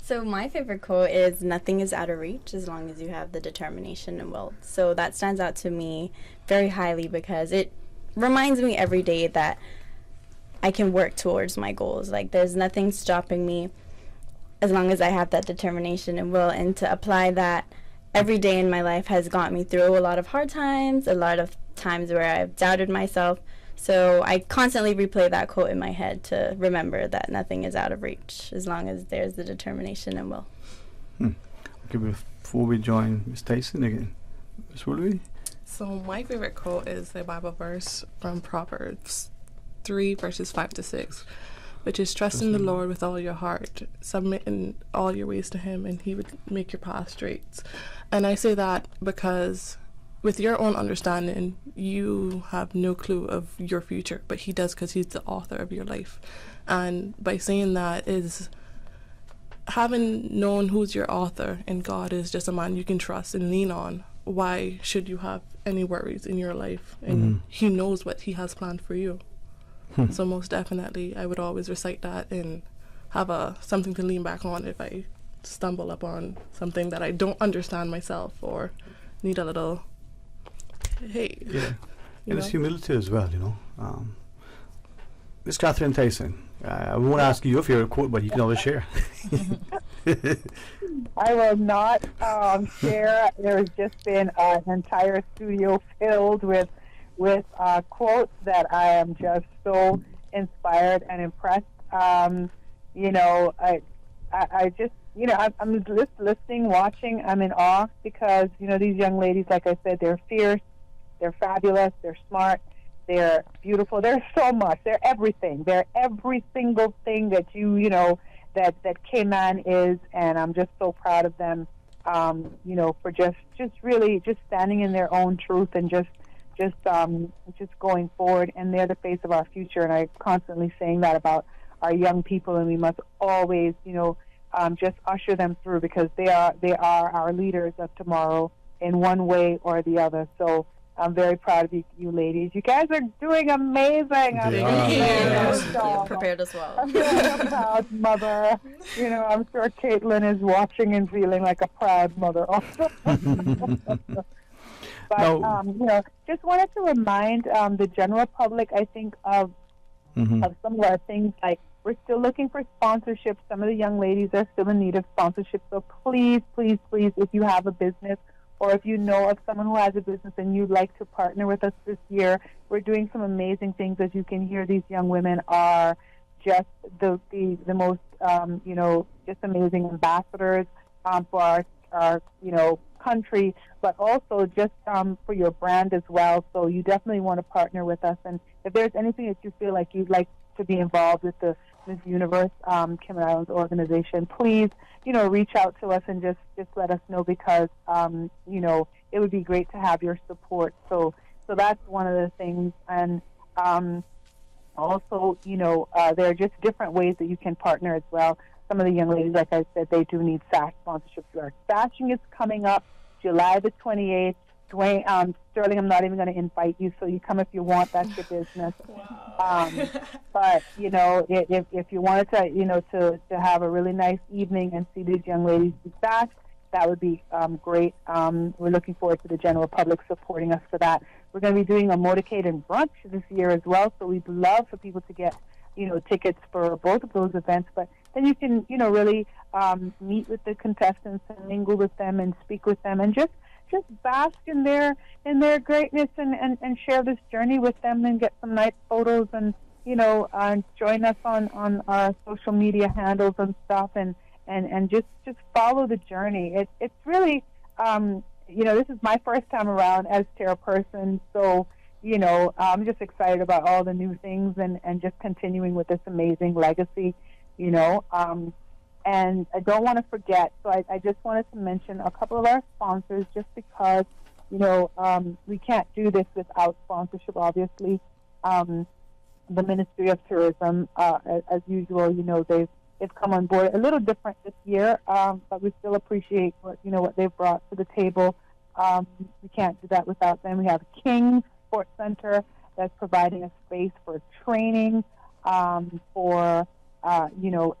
So my favorite quote is, "Nothing is out of reach as long as you have the determination and will." So that stands out to me very highly, because it reminds me every day that I can work towards my goals. Like, there's nothing stopping me as long as I have that determination and will. And to apply that every day in my life has got me through a lot of hard times, a lot of times where I've doubted myself. So I constantly replay that quote in my head to remember that nothing is out of reach as long as there's the determination and will. Okay, before we join Ms. Tyson again, Ms. Woolery? So my favorite quote is the Bible verse from Proverbs 3, verses 5 to 6, which is, "Trust in the Lord with all your heart, submit in all your ways to him, and he would make your path straight." And I say that because with your own understanding, you have no clue of your future, but he does, because he's the author of your life. And by saying that is having known who's your author, and God is just a man you can trust and lean on. Why should you have any worries in your life? And he knows what he has planned for you. So most definitely, I would always recite that and have something to lean back on if I stumble upon something that I don't understand myself or need a little, hey. Yeah, and it's humility as well, you know. Miss Catherine Tyson, I won't ask you if you're a quote, but you can always share. I will not share. There's just been an entire studio filled with quotes that I am just so inspired and impressed. You know, I just, you know, I'm just listening, watching. I'm in awe, because, you know, these young ladies, like I said, they're fierce, they're fabulous, they're smart, they're beautiful. They're so much. They're everything. They're every single thing that you know, that Cayman is, and I'm just so proud of them, you know, for just really just standing in their own truth and just going forward. And they're the face of our future, and I'm constantly saying that about our young people, and we must always, you know, just usher them through, because they are our leaders of tomorrow in one way or the other. So I'm very proud of you ladies. You guys are doing amazing. I'm prepared as well. I'm feeling like a proud mother. You know, I'm sure Caitlin is watching and feeling like a proud mother also. But, you know, just wanted to remind the general public, I think, of some of our things. Like, we're still looking for sponsorships. Some of the young ladies are still in need of sponsorship. So please, please, please, if you have a business, or if you know of someone who has a business and you'd like to partner with us this year, we're doing some amazing things. As you can hear, these young women are just the most, you know, just amazing ambassadors for our, you know, country, but also just for your brand as well. So you definitely want to partner with us. And if there's anything that you feel like you'd like to be involved with the Miss Universe Cayman Islands organization, please, you know, reach out to us and just let us know, because, you know, it would be great to have your support. So that's one of the things. And also, you know, there are just different ways that you can partner as well. Some of the young ladies, like I said, they do need SASH sponsorships. Our SASHing is coming up July the 28th. Dwayne, Sterling, I'm not even going to invite you, so you come if you want. That's your business. But, you know, if you wanted to, you know, to have a really nice evening and see these young ladies do SASH, that would be great. We're looking forward to the general public supporting us for that. We're going to be doing a motorcade and brunch this year as well, so we'd love for people to get, you know, tickets for both of those events. But then you can, really meet with the contestants and mingle with them and speak with them and just bask in their greatness and share this journey with them and get some nice photos and join us on our social media handles and stuff and just follow the journey. It's really this is my first time around as chairperson, so I'm just excited about all the new things and just continuing with this amazing legacy, and I don't want to forget, so I just wanted to mention a couple of our sponsors just because, we can't do this without sponsorship, obviously. The Ministry of Tourism, as usual, they've come on board a little different this year, but we still appreciate what they've brought to the table. We can't do that without them. We have King Sports Center that's providing a space for training, for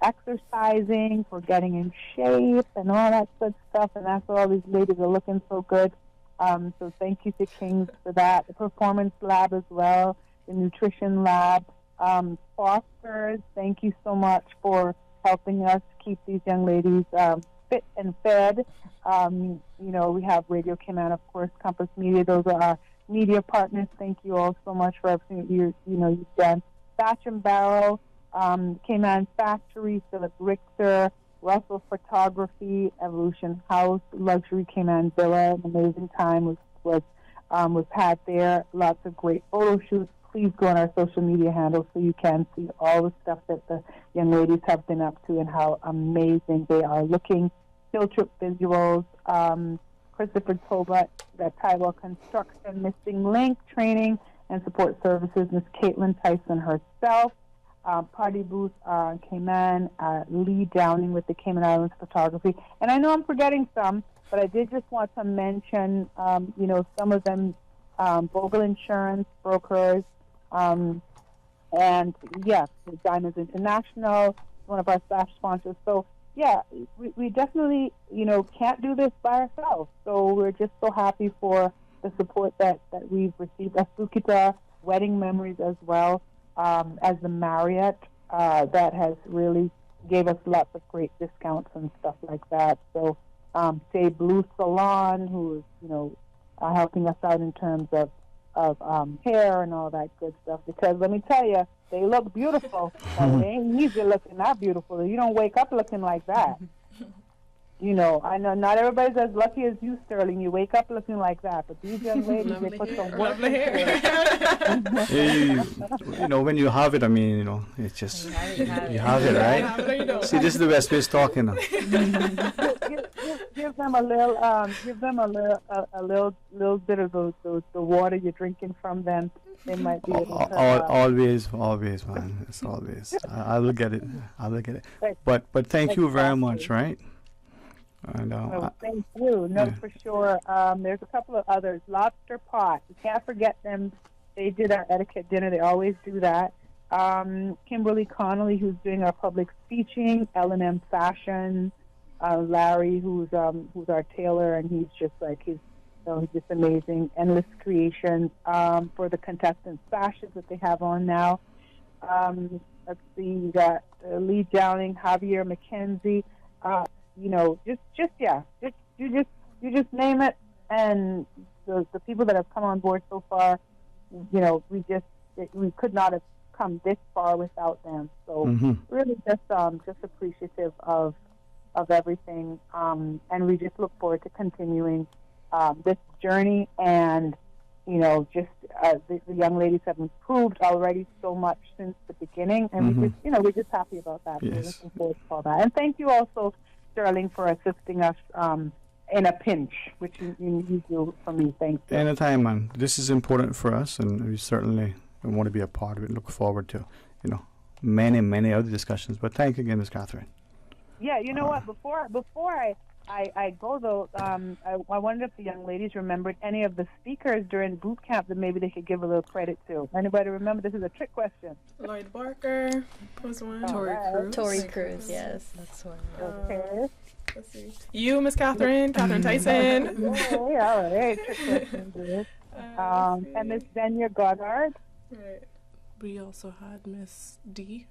exercising, for getting in shape and all that good stuff, and that's why all these ladies are looking so good. So thank you to Kings for that. The Performance Lab as well, the Nutrition Lab. Foster's, thank you so much for helping us keep these young ladies fit and fed. We have Radio Cayman, of course, Compass Media. Those are our media partners. Thank you all so much for everything that you've done. Thatch and Barrel, Cayman Factory, Philip Richter, Russell Photography, Evolution House, Luxury Cayman Villa. An amazing time was had there. Lots of great photo shoots. Please go on our social media handles so you can see all the stuff that the young ladies have been up to and how amazing they are looking. Field trip visuals, Christopher Tolbert, the Taiwan Construction, Missing Link Training and Support Services, Miss Caitlin Tyson herself, Party Booth Cayman, Lee Downing with the Cayman Islands Photography. And I know I'm forgetting some, but I did just want to mention, some of them, Bogle Insurance Brokers, and yes, Diamonds International, one of our staff sponsors. So yeah, we definitely, can't do this by ourselves. So we're just so happy for the support that we've received. Asukita Wedding Memories as well, as the Marriott, that has really gave us lots of great discounts and stuff like that. So, say Blue Salon, who is, helping us out in terms of hair and all that good stuff, because let me tell you, they look beautiful, but they ain't easy looking that beautiful. You don't wake up looking like that. I know not everybody's as lucky as you, Sterling. You wake up looking like that, but these young ladies, they put some work into it. When you have it, it's just you have it, right? See, this is the best way of talking now. Give them a little bit of the water you're drinking from them. They might be able to always, man. It's always. I will get it. But thank you very much, right? And, thank you. No, for sure. There's a couple of others. Lobster Pot. You can't forget them. They did our etiquette dinner. They always do that. Kimberly Connolly, who's doing our public speeching. L&M Fashion. Larry, who's our tailor, and he's just amazing. Endless Creations for the contestants' fashions that they have on now. Let's see, you got Lee Downing, Javier McKenzie. You just name it, and the people that have come on board so far, we could not have come this far without them. So really just appreciative of everything, and we just look forward to continuing this journey. And the young ladies have improved already so much since the beginning, and we're just happy about that. Yes. We're looking forward to all that. And thank you also, Sterling, for assisting us in a pinch, which you do for me. Thank you. Anytime, man. This is important for us, and we certainly want to be a part of it. Look forward to, many other discussions. But thank you again, Ms. Catherine. Yeah, you know what? Before I go, though, I wondered if the young ladies remembered any of the speakers during boot camp that maybe they could give a little credit to. Anybody remember? This is a trick question. Lloyd Barker was one. Tori Cruz, yes. That's one. Okay. Let's see. You, Miss Catherine Tyson. Okay, all right. Trick question. And Miss Denya Goddard. Right. We also had Miss D.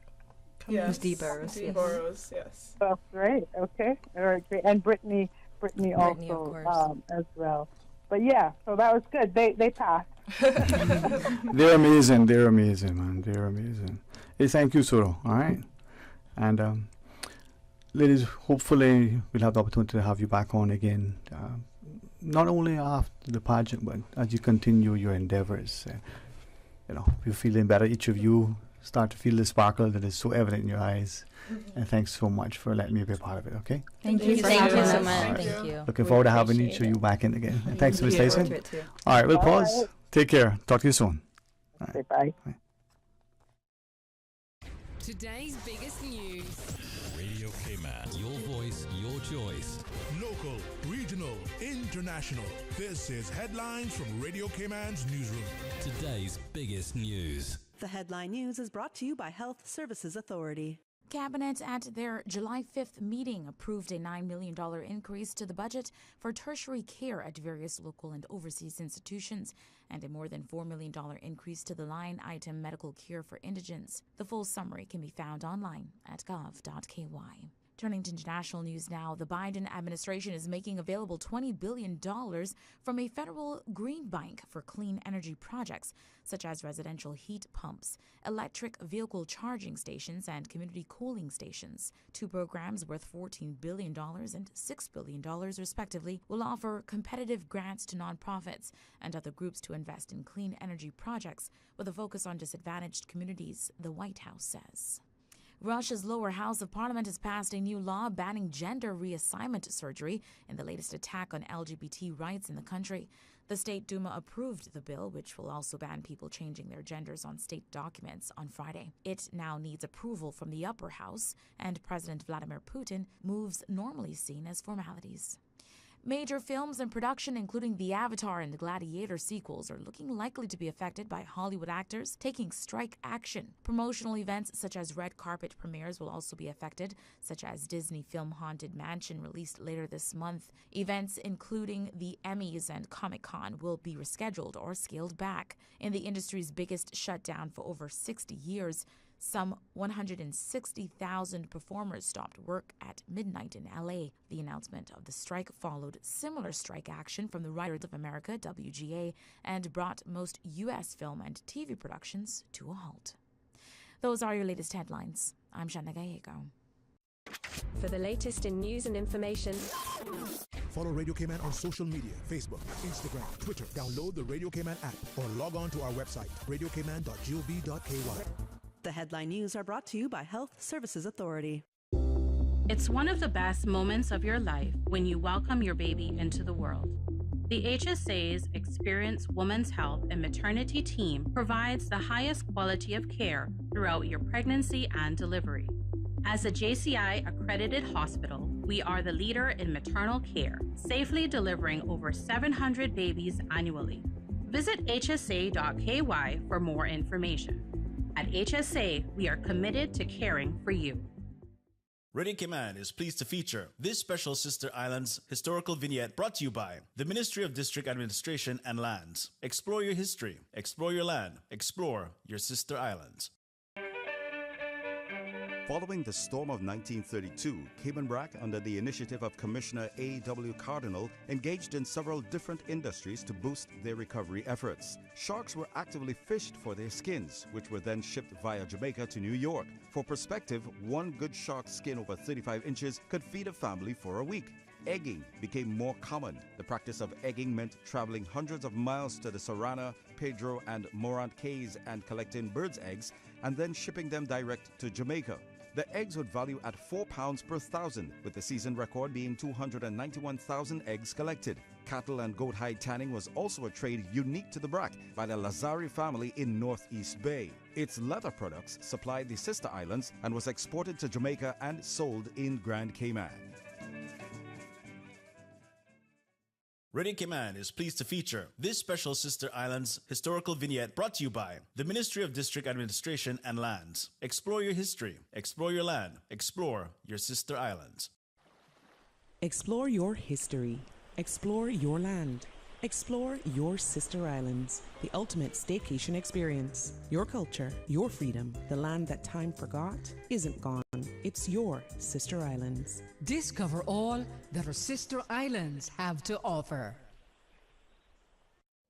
Yes. Dee Burrows. Dee Burrows, yes. That's great. Okay. All right, great. And Brittany Brittany, also of course. as well. But yeah, so that was good. They passed. They're amazing. They're amazing, man. They're amazing. Hey, thank you, Suro. All right. And ladies, hopefully we'll have the opportunity to have you back on again. Not only after the pageant, but as you continue your endeavors. You're feeling better. Each of you start to feel the sparkle that is so evident in your eyes. And thanks so much for letting me be a part of it, okay? Thank you so much. Thank you. Looking forward to having each of you back in again. And thanks, Ms. Tyson. All right, we'll pause. Take care. Talk to you soon. All right. Bye. Today's biggest news. Radio K-Man, your voice, your choice. Local, regional, international. This is Headlines from Radio K-Man's newsroom. Today's biggest news. The headline news is brought to you by Health Services Authority. Cabinet at their July 5th meeting approved a $9 million increase to the budget for tertiary care at various local and overseas institutions and a more than $4 million increase to the line item medical care for indigents. The full summary can be found online at gov.ky. Turning to international news now, the Biden administration is making available $20 billion from a federal green bank for clean energy projects, such as residential heat pumps, electric vehicle charging stations, and community cooling stations. Two programs worth $14 billion and $6 billion, respectively, will offer competitive grants to nonprofits and other groups to invest in clean energy projects with a focus on disadvantaged communities, the White House says. Russia's lower house of parliament has passed a new law banning gender reassignment surgery in the latest attack on LGBT rights in the country. The State Duma approved the bill, which will also ban people changing their genders on state documents on Friday. It now needs approval from the upper house, and President Vladimir Putin moves normally seen as formalities. Major films in production, including the Avatar and the Gladiator sequels, are looking likely to be affected by Hollywood actors taking strike action. Promotional events such as red carpet premieres will also be affected, such as Disney film Haunted Mansion released later this month. Events including the Emmys and Comic-Con will be rescheduled or scaled back. In the industry's biggest shutdown for over 60 years, some 160,000 performers stopped work at midnight in LA. The announcement of the strike followed similar strike action from the Writers of America, WGA, and brought most U.S. film and TV productions to a halt. Those are your latest headlines. I'm Shanna Gallego. For the latest in news and information, Follow Radio K-Man on social media, Facebook, Instagram, Twitter. Download the Radio K-Man app or log on to our website, radiokman.gov.ky. The headline news are brought to you by Health Services Authority. It's one of the best moments of your life when you welcome your baby into the world. The HSA's Experienced Women's Health and Maternity team provides the highest quality of care throughout your pregnancy and delivery. As a JCI accredited hospital, we are the leader in maternal care, safely delivering over 700 babies annually. Visit hsa.ky for more information. At HSA, we are committed to caring for you. Radio K-Man is pleased to feature this special Sister Islands historical vignette brought to you by the Ministry of District Administration and Lands. Explore your history, explore your land, explore your Sister Islands. Following the storm of 1932, Cayman Brac, under the initiative of Commissioner A.W. Cardinal, engaged in several different industries to boost their recovery efforts. Sharks were actively fished for their skins, which were then shipped via Jamaica to New York. For perspective, one good shark skin over 35 inches could feed a family for a week. Egging became more common. The practice of egging meant traveling hundreds of miles to the Sorana, Pedro, and Morant Cays and collecting birds' eggs and then shipping them direct to Jamaica. The eggs would value at £4 per thousand, with the season record being 291,000 eggs collected. Cattle and goat hide tanning was also a trade unique to the Brac by the Lazari family in Northeast Bay. Its leather products supplied the sister islands and was exported to Jamaica and sold in Grand Cayman. Radio K-Man is pleased to feature this special Sister Islands historical vignette brought to you by the Ministry of District Administration and Lands. Explore your history, explore your land, explore your Sister Islands. Explore your history, explore your land, Explore your sister islands, the ultimate staycation experience. Your culture, your freedom, the land that time forgot isn't gone. It's your sister islands. Discover all that our sister islands have to offer.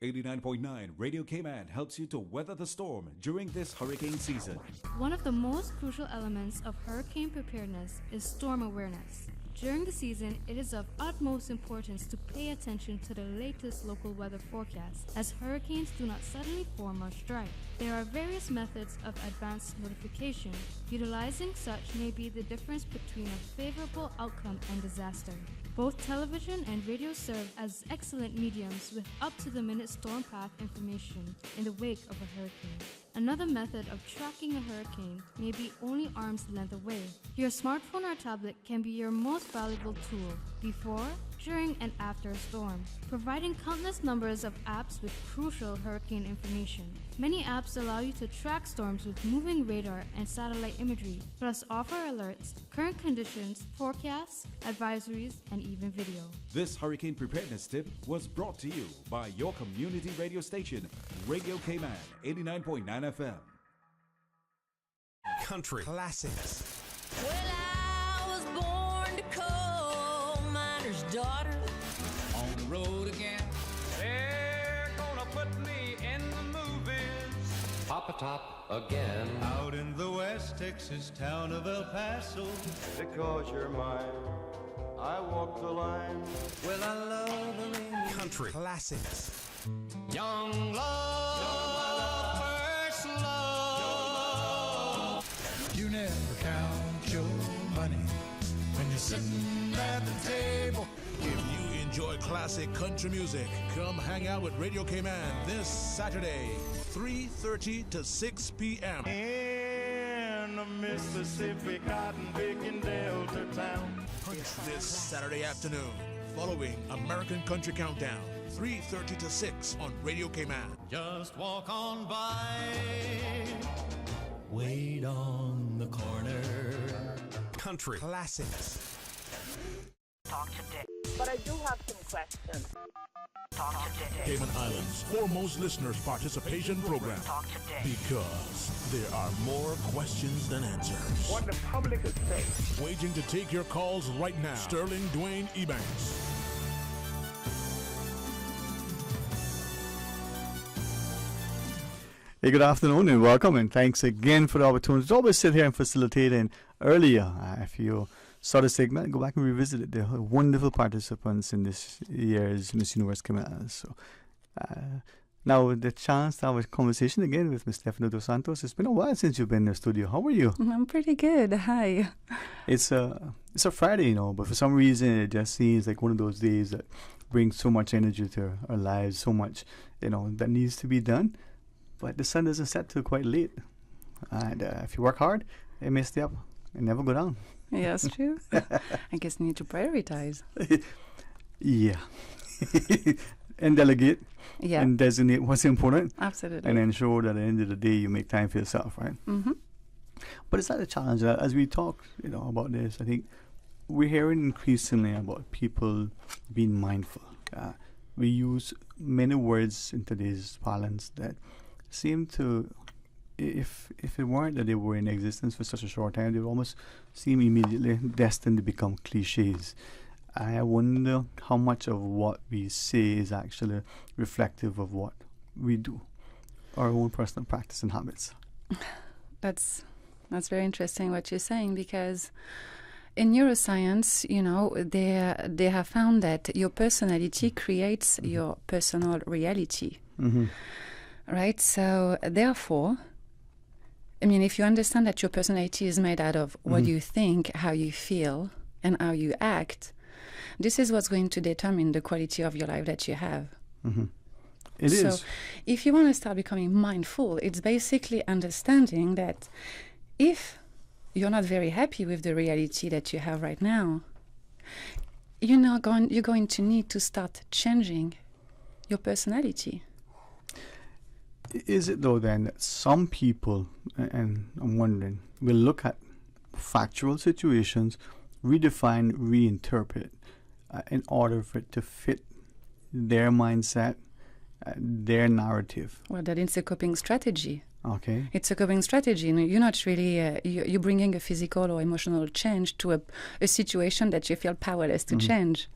89.9 Radio Cayman helps you to weather the storm during this hurricane season. One of the most crucial elements of hurricane preparedness is storm awareness. During the season, it is of utmost importance to pay attention to the latest local weather forecast, as hurricanes do not suddenly form or strike. There are various methods of advanced notification. Utilizing such may be the difference between a favorable outcome and disaster. Both television and radio serve as excellent mediums with up-to-the-minute storm path information in the wake of a hurricane. Another method of tracking a hurricane may be only arm's length away. Your smartphone or tablet can be your most valuable tool before, during, and after a storm, providing countless numbers of apps with crucial hurricane information. Many apps allow you to track storms with moving radar and satellite imagery, plus offer alerts, current conditions, forecasts, advisories, and even video. This hurricane preparedness tip was brought to you by your community radio station, Radio Cayman, 89.9 FM. Country classics. Well, I was born to coal miner's daughter. On the road again. They're gonna put me in the movies. Papa Top again. Out in the West Texas town of El Paso. Because you're mine, I walk the line. Well, I love them in country classics. Young love, first love. You never count your money when you're sitting at the table. If you enjoy classic country music, come hang out with Radio Cayman this Saturday, 3:30 to 6 p.m. in the Mississippi cotton picking Delta town. This Saturday afternoon, following American Country Countdown, 3:30 to 6 on Radio Cayman. Just walk on by. Wait on the corner. Country classics. Talk today. But I do have some questions. Talk today. Cayman Islands' foremost listeners participation program. Talk today. Because there are more questions than answers. What the public is saying. Waiting to take your calls right now. Sterling Dwayne Ebanks. Hey, good afternoon and welcome, and thanks again for the opportunity to always sit here and facilitate. And earlier, if you saw the segment, go back and revisit it. There are wonderful participants in this year's Miss Universe Cayman. So now the chance to have a conversation again with Ms. Stefano Dos Santos. It's been a while since you've been in the studio. How are you? I'm pretty good. Hi. It's a Friday, but for some reason it just seems like one of those days that brings so much energy to our lives, so much that needs to be done. But the sun doesn't set till quite late. And if you work hard, it may stay up and never go down. Yeah, that's true. I guess you need to prioritize. Yeah. And delegate. Yeah. And designate what's important. Absolutely. And ensure that at the end of the day you make time for yourself, right? Mm-hmm. But it's not a challenge. As we talk, about this, I think we're hearing increasingly about people being mindful. We use many words in today's parlance that seem to, if it weren't that they were in existence for such a short time, they would almost seem immediately destined to become cliches. I wonder how much of what we say is actually reflective of what we do, our own personal practice and habits. That's very interesting what you're saying, because in neuroscience, they have found that your personality creates your personal reality. Mm-hmm. Right? So, therefore, if you understand that your personality is made out of what you think, how you feel, and how you act, this is what's going to determine the quality of your life that you have. Mm-hmm. It is. So, if you want to start becoming mindful, it's basically understanding that if you're not very happy with the reality that you have right now, you're going to need to start changing your personality. Is it though then that some people, and I'm wondering, will look at factual situations, redefine, reinterpret in order for it to fit their mindset, their narrative. Well, that is a coping strategy. Okay. It's a coping strategy. You're not really, you're bringing a physical or emotional change to a situation that you feel powerless to change.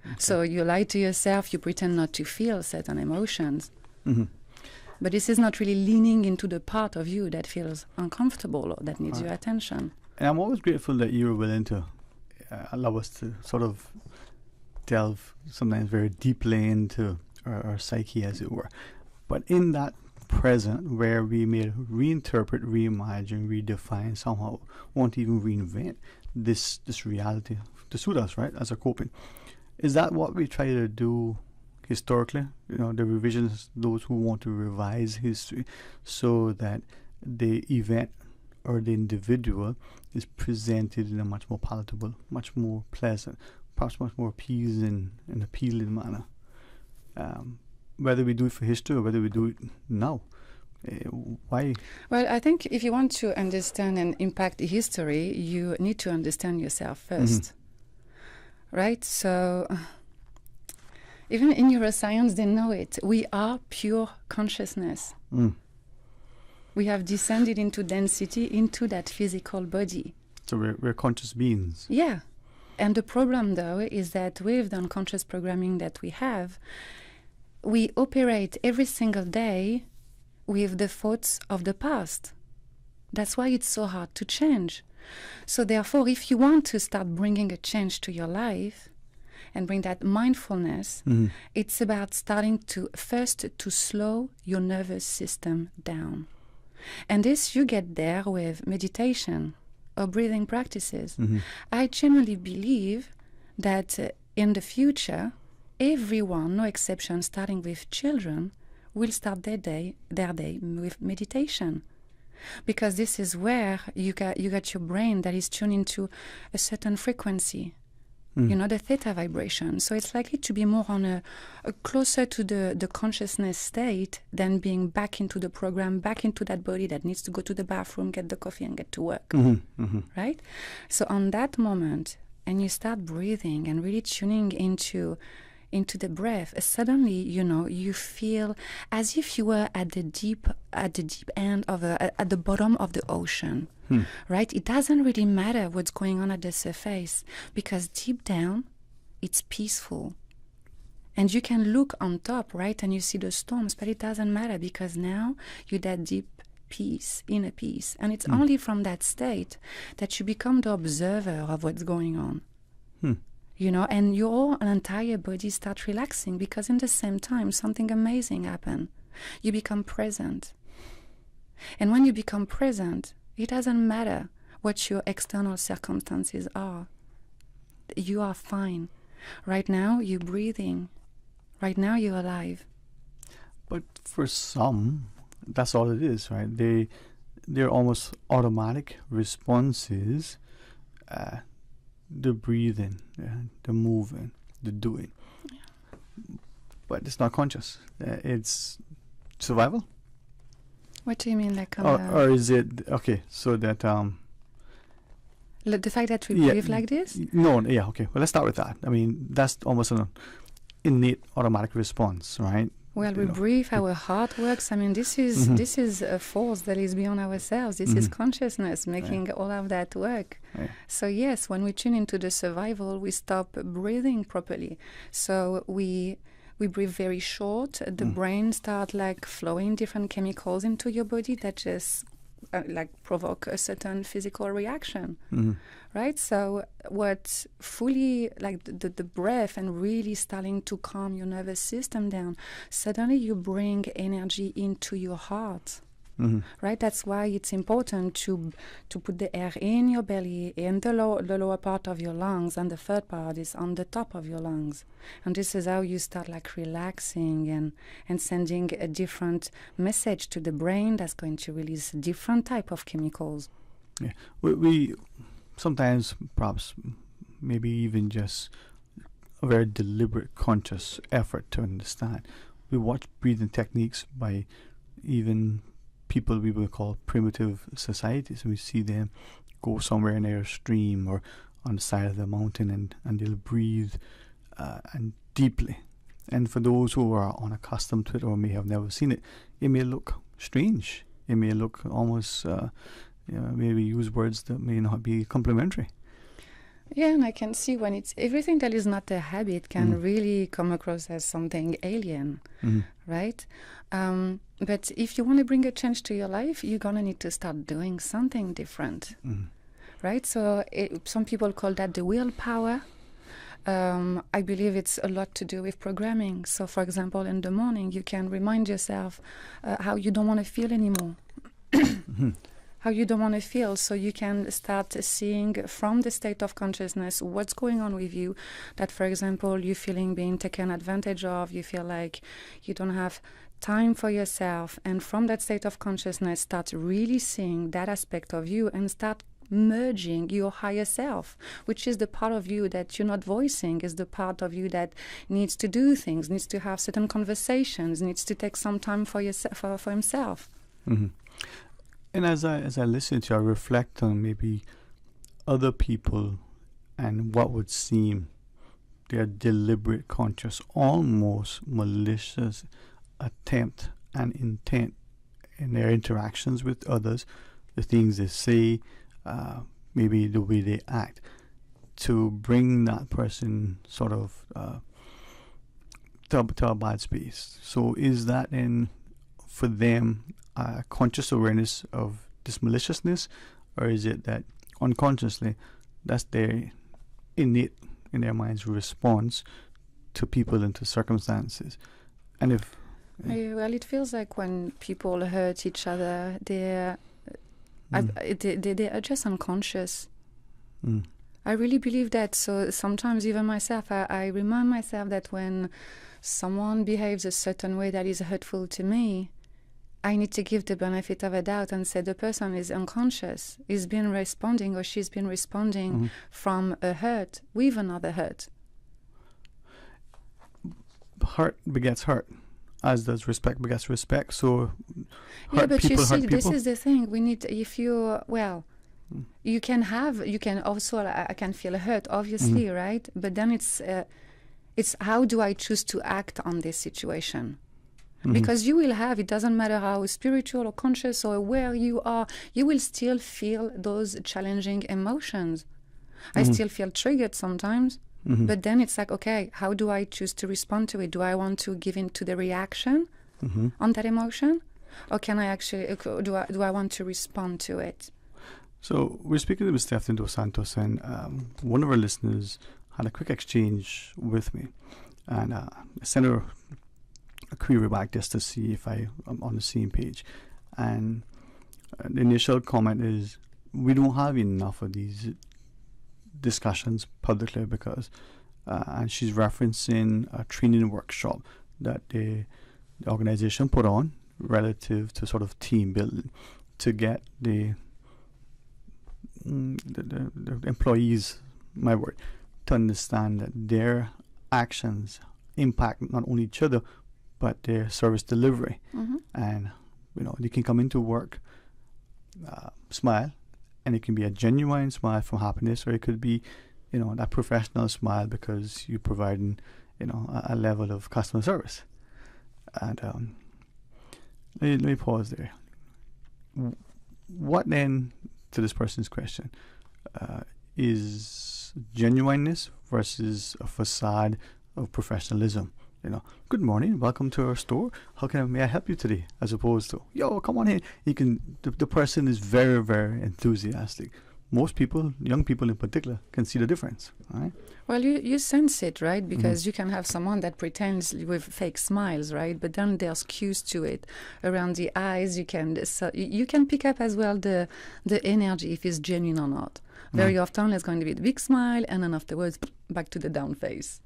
Okay. So you lie to yourself, you pretend not to feel certain emotions. But this is not really leaning into the part of you that feels uncomfortable or that needs your attention. And I'm always grateful that you're willing to allow us to sort of delve sometimes very deeply into our psyche, as it were. But in that present, where we may reinterpret, reimagine, redefine, somehow won't even reinvent this reality to suit us, right, as a coping. Is that what we try to do historically? You know, the revisionists, those who want to revise history so that the event or the individual is presented in a much more palatable, much more pleasant, perhaps much more appeasing and appealing manner. Whether we do it for history or whether we do it now. Why? Well, I think if you want to understand and impact history, you need to understand yourself first. Right? So even in neuroscience, they know it. We are pure consciousness. We have descended into density, into that physical body. So we're conscious beings. Yeah. And the problem, though, is that with the unconscious programming that we have, we operate every single day with the thoughts of the past. That's why it's so hard to change. So therefore, if you want to start bringing a change to your life and bring that mindfulness, it's about starting to first to slow your nervous system down. And this you get there with meditation or breathing practices. I genuinely believe that in the future, everyone, no exception, starting with children, will start their day with meditation. Because this is where you got your brain that is tuned into a certain frequency, you know, the theta vibration. So it's likely to be more on a closer to the consciousness state than being back into the program, back into that body that needs to go to the bathroom, get the coffee and get to work, right? So on that moment, and you start breathing and really tuning into the breath, suddenly, you know, you feel as if you were at the deep end of at the bottom of the ocean, right? It doesn't really matter what's going on at the surface, because deep down, it's peaceful. And you can look on top, right, and you see the storms, but it doesn't matter, because now you're that deep peace, inner peace. And it's only from that state that you become the observer of what's going on. You know, and your entire body starts relaxing, because in the same time, something amazing happens. You become present. And when you become present, it doesn't matter what your external circumstances are. You are fine. Right now, you're breathing. Right now, you're alive. But for some, that's all it is, right? They're almost automatic responses. The breathing, the moving, the doing. But it's not conscious. It's survival. What do you mean, like? Or is it okay? So that the fact that we breathe like this? No, yeah, okay. Well, let's start with that. I mean, that's almost an innate automatic response, right? Well, we breathe, our heart works. I mean, this is a force that is beyond ourselves. This is consciousness making all of that work. So yes, when we tune into the survival, we stop breathing properly. So we breathe very short. The brain start like flowing different chemicals into your body that just like provoke a certain physical reaction, right? So what fully, like the breath and really starting to calm your nervous system down, suddenly you bring energy into your heart, right? That's why it's important to put the air in your belly, in the lower part of your lungs, and the third part is on the top of your lungs. And this is how you start like relaxing and sending a different message to the brain that's going to release different type of chemicals. Yeah, we sometimes, perhaps, maybe even just a very deliberate, conscious effort to understand. We watch breathing techniques by even people we would call primitive societies, and we see them go somewhere near a stream or on the side of the mountain, and they'll breathe and deeply, And for those who are unaccustomed to it or may have never seen it, it may look strange. It may look almost, maybe use words that may not be complimentary. Yeah, and I can see when it's everything that is not a habit can really come across as something alien, right? But if you want to bring a change to your life, you're going to need to start doing something different, right? So some people call that the willpower. I believe it's a lot to do with programming. So, for example, in the morning, you can remind yourself how you don't want to feel anymore. How you don't want to feel, so you can start seeing from the state of consciousness what's going on with you. That, for example, you're feeling being taken advantage of, you feel like you don't have time for yourself, and from that state of consciousness start really seeing that aspect of you and start merging your higher self, which is the part of you that you're not voicing, is the part of you that needs to do things, needs to have certain conversations, needs to take some time for yourself, for himself. And as I listen to you, I reflect on maybe other people and what would seem their deliberate, conscious, almost malicious attempt and intent in their interactions with others, the things they say, maybe the way they act, to bring that person sort of to a bad space. So is that then for them conscious awareness of this maliciousness, or is it that unconsciously that's their innate, in their minds, response to people and to circumstances? And if well, it feels like when people hurt each other, they are just unconscious. I really believe that. So sometimes even myself, I remind myself that when someone behaves a certain way that is hurtful to me, I need to give the benefit of a doubt and say the person is unconscious, is been responding, or she's been responding from a hurt with another hurt. Hurt begets hurt, as does respect begets respect. So yeah, but people, you see, this people. is the thing. We need, if you, you can also, I can feel hurt, obviously, right? But then it's how do I choose to act on this situation? Because you will have, it doesn't matter how spiritual or conscious or aware you are, you will still feel those challenging emotions. I still feel triggered sometimes, but then it's like, okay, how do I choose to respond to it? Do I want to give in to the reaction on that emotion? Or can I actually, do I want to respond to it? So we're speaking with Stephanie Dos Santos, and one of our listeners had a quick exchange with me, and I sent her a query back just to see if I'm on the same page. And the initial comment is, we don't have enough of these discussions publicly because, and she's referencing a training workshop that the organization put on relative to sort of team building to get the employees, my word, to understand that their actions impact not only each other but their service delivery. And you can come into work, smile, and it can be a genuine smile from happiness, or it could be that professional smile because you're providing a level of customer service. And let me pause there. What then, to this person's question, is genuineness versus a facade of professionalism? Good morning, welcome to our store. May I help you today? As opposed to, yo, come on in. The person is very, very enthusiastic. Most people, young people in particular, can see the difference, right? Well, you sense it, right? Because you can have someone that pretends with fake smiles, right? But then there's cues to it around the eyes. You can pick up as well the energy if it's genuine or not. Very often, there's going to be the big smile, and then afterwards, back to the down face.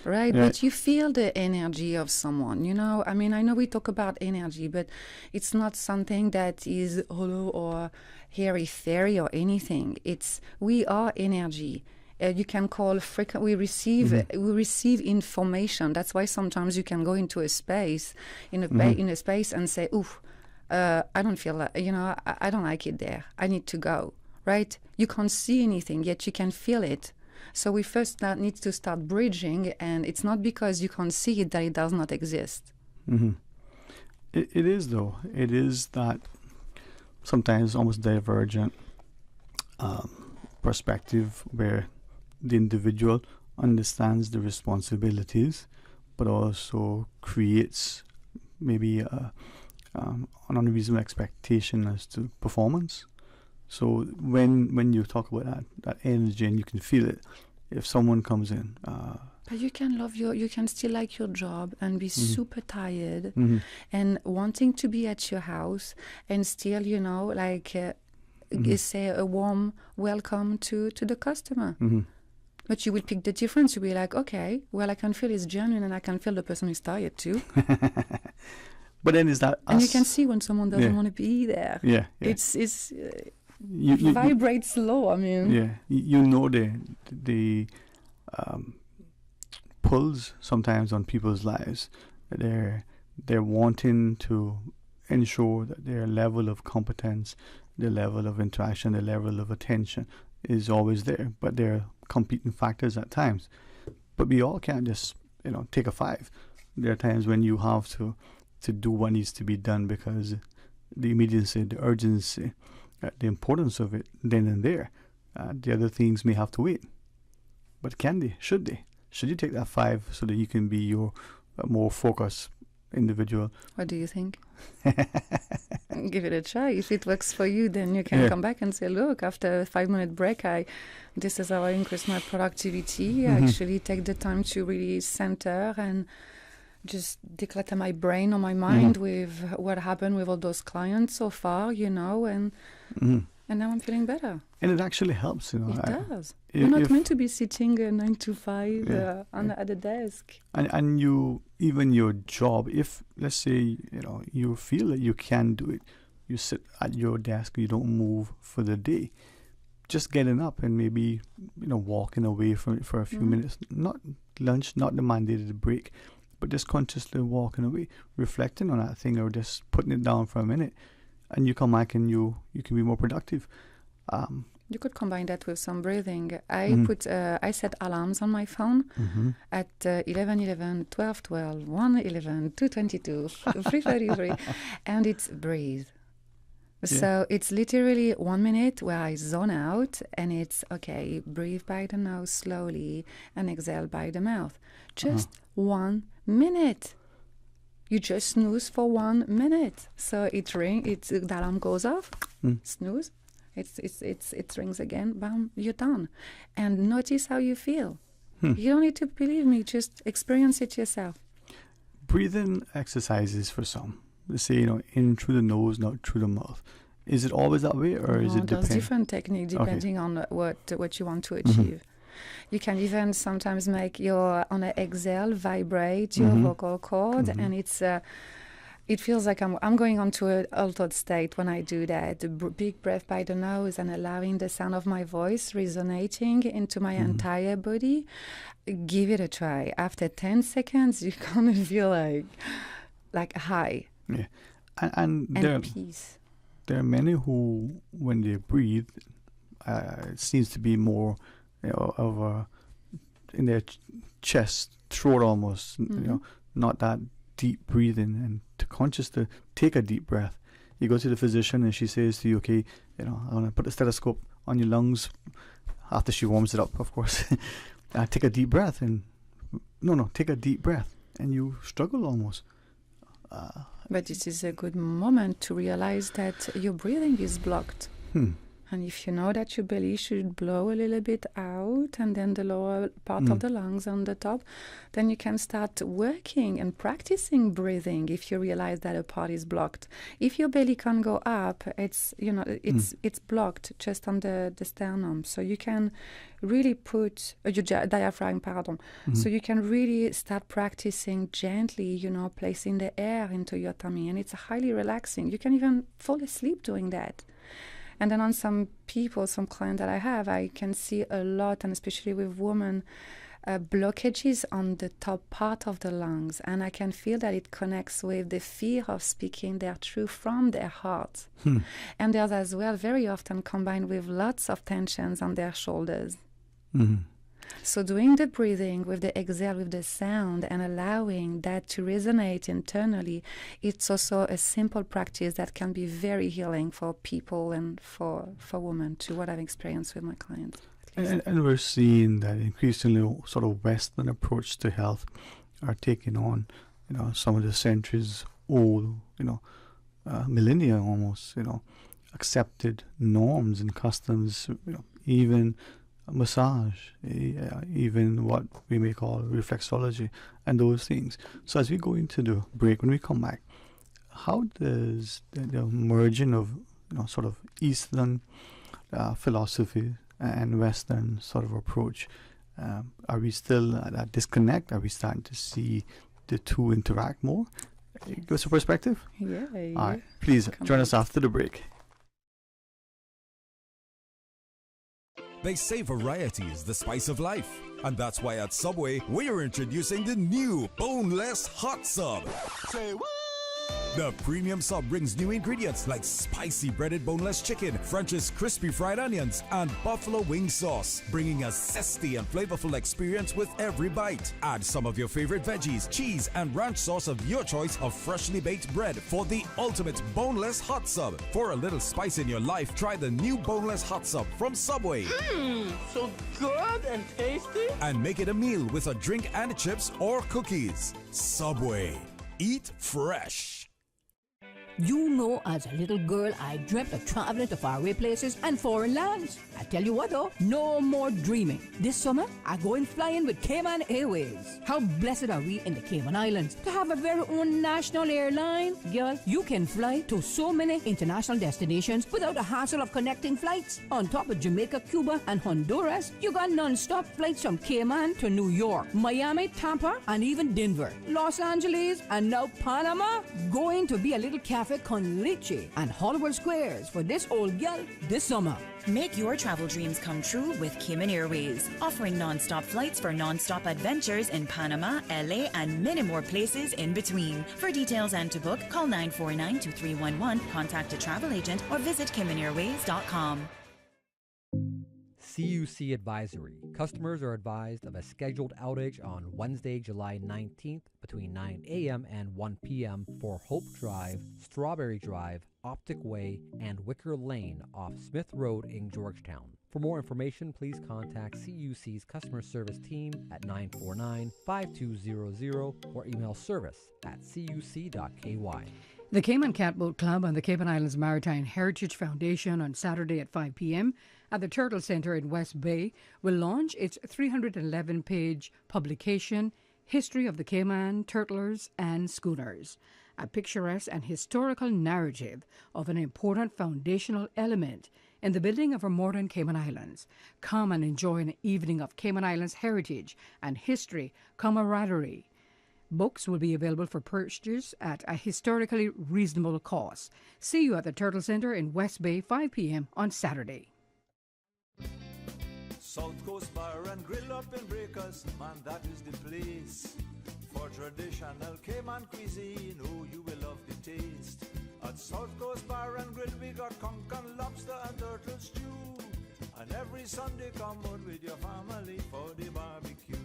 Right, but you feel the energy of someone, I mean, I know we talk about energy, but it's not something that is hollow or hairy-fairy or anything. We are energy. You can call we receive information. That's why sometimes you can go into a space, in a space, and say, "Oof, I don't feel like, I don't like it there. I need to go." Right? You can't see anything, yet you can feel it. So we first need to start bridging, and it's not because you can't see it that it does not exist. Mm-hmm. It is, though. It is that sometimes almost divergent perspective where the individual understands the responsibilities, but also creates maybe an unreasonable expectation as to performance. So when you talk about that energy and you can feel it, if someone comes in. But you can still like your job and be super tired and wanting to be at your house and still, say a warm welcome to the customer. But you will pick the difference. You'll be like, okay, well, I can feel it's genuine and I can feel the person is tired too. But then is that and you can see when someone doesn't want to be there. Yeah. It's it vibrates low. I mean. Yeah, you know the pulls sometimes on people's lives. They're wanting to ensure that their level of competence, their level of interaction, their level of attention is always there. But there are competing factors at times. But we all can't just take a 5. There are times when you have to do what needs to be done because the immediacy, the urgency, the importance of it then and there. The other things may have to wait. But can they? Should they? Should you take that 5 so that you can be your more focused individual? What do you think? Give it a try. If it works for you, then you can come back and say, look, after a 5-minute break, this is how I increase my productivity. I actually take the time to really center and just declutter my brain or my mind with what happened with all those clients so far, and now I'm feeling better. And it actually helps, It does. You're not meant to be sitting 9 to 5 at the desk. And you, even your job, if let's say you feel that you can do it, you sit at your desk, you don't move for the day, just getting up and maybe walking away for a few minutes, not lunch, not the mandated break, but just consciously walking away, reflecting on that thing, or just putting it down for a minute, and you come back and you can be more productive. You could combine that with some breathing. I set alarms on my phone at 11:11, 12:12, 1:11, 2:22, 3:33, and it's breathe. So it's literally 1 minute where I zone out, and it's okay, breathe by the nose slowly and exhale by the mouth. Just 1 minute. You just snooze for 1 minute. So the alarm goes off, snooze. It rings again, bam, you're done. And notice how you feel. You don't need to believe me, just experience it yourself. Breathing exercises for some. They say, in through the nose, not through the mouth. Is it always that way, or is it depend? There's different techniques depending on what you want to achieve. You can even sometimes make on an exhale vibrate your vocal cord, and it feels like I'm going on to an altered state when I do that. The big breath by the nose and allowing the sound of my voice resonating into my entire body. Give it a try. After 10 seconds, you're gonna feel like high. Yeah, and peace. There are many who, when they breathe, it seems to be more in their chest, throat almost. Not that deep breathing, and to take a deep breath. You go to the physician and she says to you, okay, I want to put a stethoscope on your lungs, after she warms it up, of course. Take a deep breath, and take a deep breath, and you struggle almost. But this is a good moment to realize that your breathing is blocked. And if you know that your belly should blow a little bit out, and then the lower part of the lungs on the top, then you can start working and practicing breathing if you realize that a part is blocked. If your belly can't go up, it's blocked just on the sternum. So you can really put your diaphragm, So you can really start practicing gently, placing the air into your tummy, and it's highly relaxing. You can even fall asleep doing that. And then on some clients that I have, I can see a lot, and especially with women, blockages on the top part of the lungs. And I can feel that it connects with the fear of speaking their truth from their heart. And there's as well very often combined with lots of tensions on their shoulders. So doing the breathing with the exhale, with the sound, and allowing that to resonate internally, it's also a simple practice that can be very healing for people and for women, to what I've experienced with my clients. And we're seeing that increasingly sort of Western approach to health are taking on, some of the centuries old, millennia almost, accepted norms and customs, even massage, even what we may call reflexology and those things. So as we go into the break, when we come back, how does the merging of, sort of Eastern philosophy and Western sort of approach, are we still at that disconnect? Are we starting to see the two interact more? Give us a perspective. Yeah. All right. Please join us after the break. They say variety is the spice of life. And that's why at Subway, we are introducing the new boneless hot sub. Say what? The premium sub brings new ingredients like spicy breaded boneless chicken, French's crispy fried onions, and buffalo wing sauce, bringing a zesty and flavorful experience with every bite. Add some of your favorite veggies, cheese, and ranch sauce of your choice of freshly baked bread for the ultimate boneless hot sub. For a little spice in your life, try the new boneless hot sub from Subway. So good and tasty. And make it a meal with a drink and chips or cookies. Subway. Eat fresh. You know, as a little girl, I dreamt of traveling to faraway places and foreign lands. I tell you what though, no more dreaming. This summer, I going flying with Cayman Airways. How blessed are we in the Cayman Islands to have a very own national airline? Girl, you can fly to so many international destinations without the hassle of connecting flights. On top of Jamaica, Cuba, and Honduras, you got non-stop flights from Cayman to New York, Miami, Tampa, and even Denver, Los Angeles, and now Panama. Going to be a little cafe con leche and Hollywood Squares for this old gal this summer. Make your travel dreams come true with Cayman Airways, offering non-stop flights for non-stop adventures in Panama, LA, and many more places in between. For details and to book, call 949-2311, contact a travel agent, or visit CaymanAirways.com. CUC Advisory. Customers are advised of a scheduled outage on Wednesday, July 19th between 9 a.m. and 1 p.m. for Hope Drive, Strawberry Drive, Optic Way, and Wicker Lane off Smith Road in Georgetown. For more information, please contact CUC's customer service team at 949-5200 or email service@cuc.ky. The Cayman Catboat Club and the Cayman Islands Maritime Heritage Foundation on Saturday at 5 p.m. at the Turtle Center in West Bay will launch its 311-page publication, History of the Cayman Turtlers and Schooners, a picturesque and historical narrative of an important foundational element in the building of our modern Cayman Islands. Come and enjoy an evening of Cayman Islands heritage and history, camaraderie. Books will be available for purchase at a historically reasonable cost. See you at the Turtle Center in West Bay, 5 p.m. on Saturday. South Coast Bar and Grill up in Breakers, man, that is the place. For traditional Cayman cuisine, oh, you will love the taste. At South Coast Bar and Grill, we got conch and lobster and turtle stew. And every Sunday, come out with your family for the barbecue.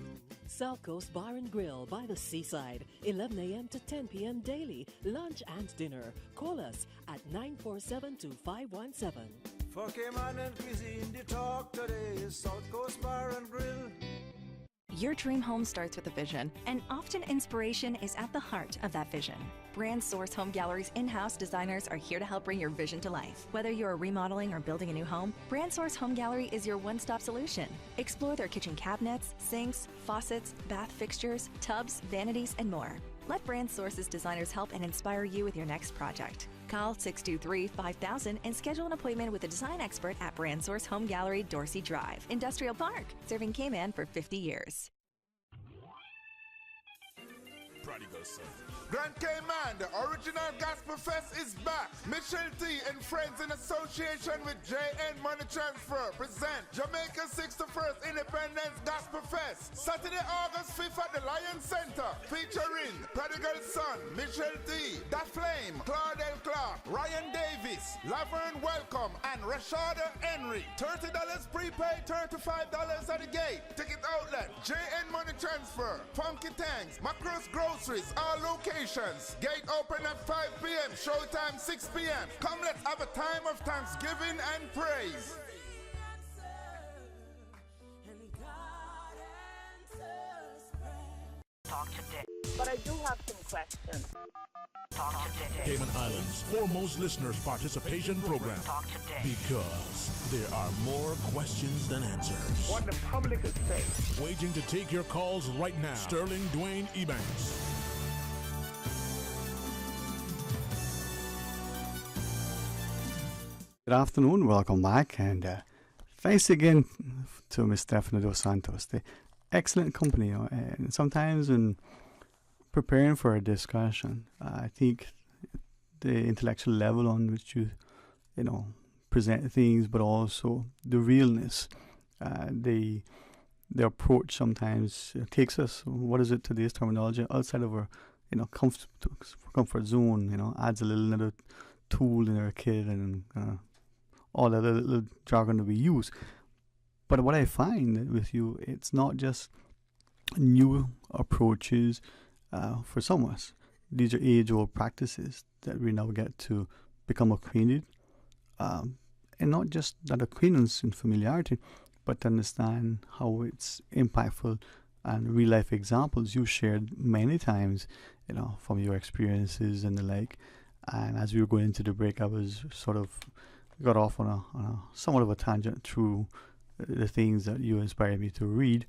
South Coast Bar and Grill by the seaside, 11 a.m. to 10 p.m. daily, lunch and dinner. Call us at 947-2517. For Cayman and cuisine, the talk today is South Coast Bar and Grill. Your dream home starts with a vision, and often inspiration is at the heart of that vision. Brand Source Home Gallery's in-house designers are here to help bring your vision to life. Whether you're remodeling or building a new home, Brand Source Home Gallery is your one-stop solution. Explore their kitchen cabinets, sinks, faucets, bath fixtures, tubs, vanities, and more. Let Brand Source's designers help and inspire you with your next project. Call 623-5000 and schedule an appointment with a design expert at Brand Source Home Gallery, Dorsey Drive, Industrial Park, serving Cayman for 50 years. Prodigal Son. Grand Cayman, the original Gospel Fest is back. Michelle T and friends in association with JN Money Transfer present Jamaica's 61st Independence Gospel Fest. Saturday, August 5th at the Lion Center. Featuring Prodigal Son, Michelle T, Da Flame, Claudel Clark, Ryan Davis, Laverne Welcome, and Rashada Henry. $30 prepaid, $35 at the gate. Ticket outlet, JN Money Transfer, Funky Tanks, Macros Groceries, all locations. Gate open at 5 p.m. Showtime 6 p.m. Come, let's have a time of thanksgiving and praise. Talk today. But I do have some questions. Talk today. Cayman Islands' foremost listeners participation program. Talk today. Because there are more questions than answers. What the public is saying. Waiting to take your calls right now. Sterling Dwayne Ebanks. Good afternoon, welcome back, and thanks again to Ms. Stephanie Dos Santos, the excellent company. And sometimes when preparing for a discussion, I think the intellectual level on which you present things, but also the realness, the approach sometimes takes us. What is it today's terminology outside of our comfort zone? Adds a little tool in our kit and all that little jargon that we use. But what I find with you, it's not just new approaches for some of us. These are age-old practices that we now get to become acquainted, and not just that acquaintance and familiarity, but to understand how it's impactful and real-life examples you shared many times, from your experiences and the like. And as we were going into the break, I was sort of got off on a somewhat of a tangent through the things that you inspired me to read,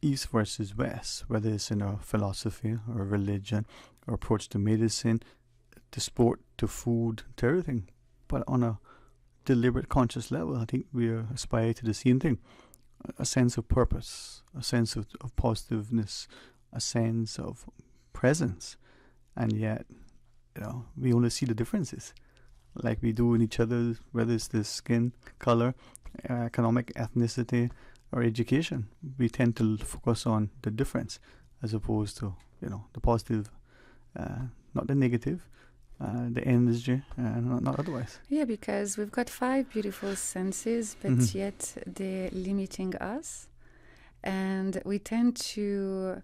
East versus West, whether it's in our philosophy or religion or approach to medicine, to sport, to food, to everything. But on a deliberate, conscious level, I think we aspire to the same thing: a sense of purpose, a sense of positiveness, a sense of presence. And yet, we only see the differences, like we do in each other, whether it's the skin color, economic ethnicity, or education. We tend to focus on the difference as opposed to, the positive, not the negative, the energy, not otherwise. Yeah, because we've got 5 beautiful senses, but yet they're limiting us. And we tend to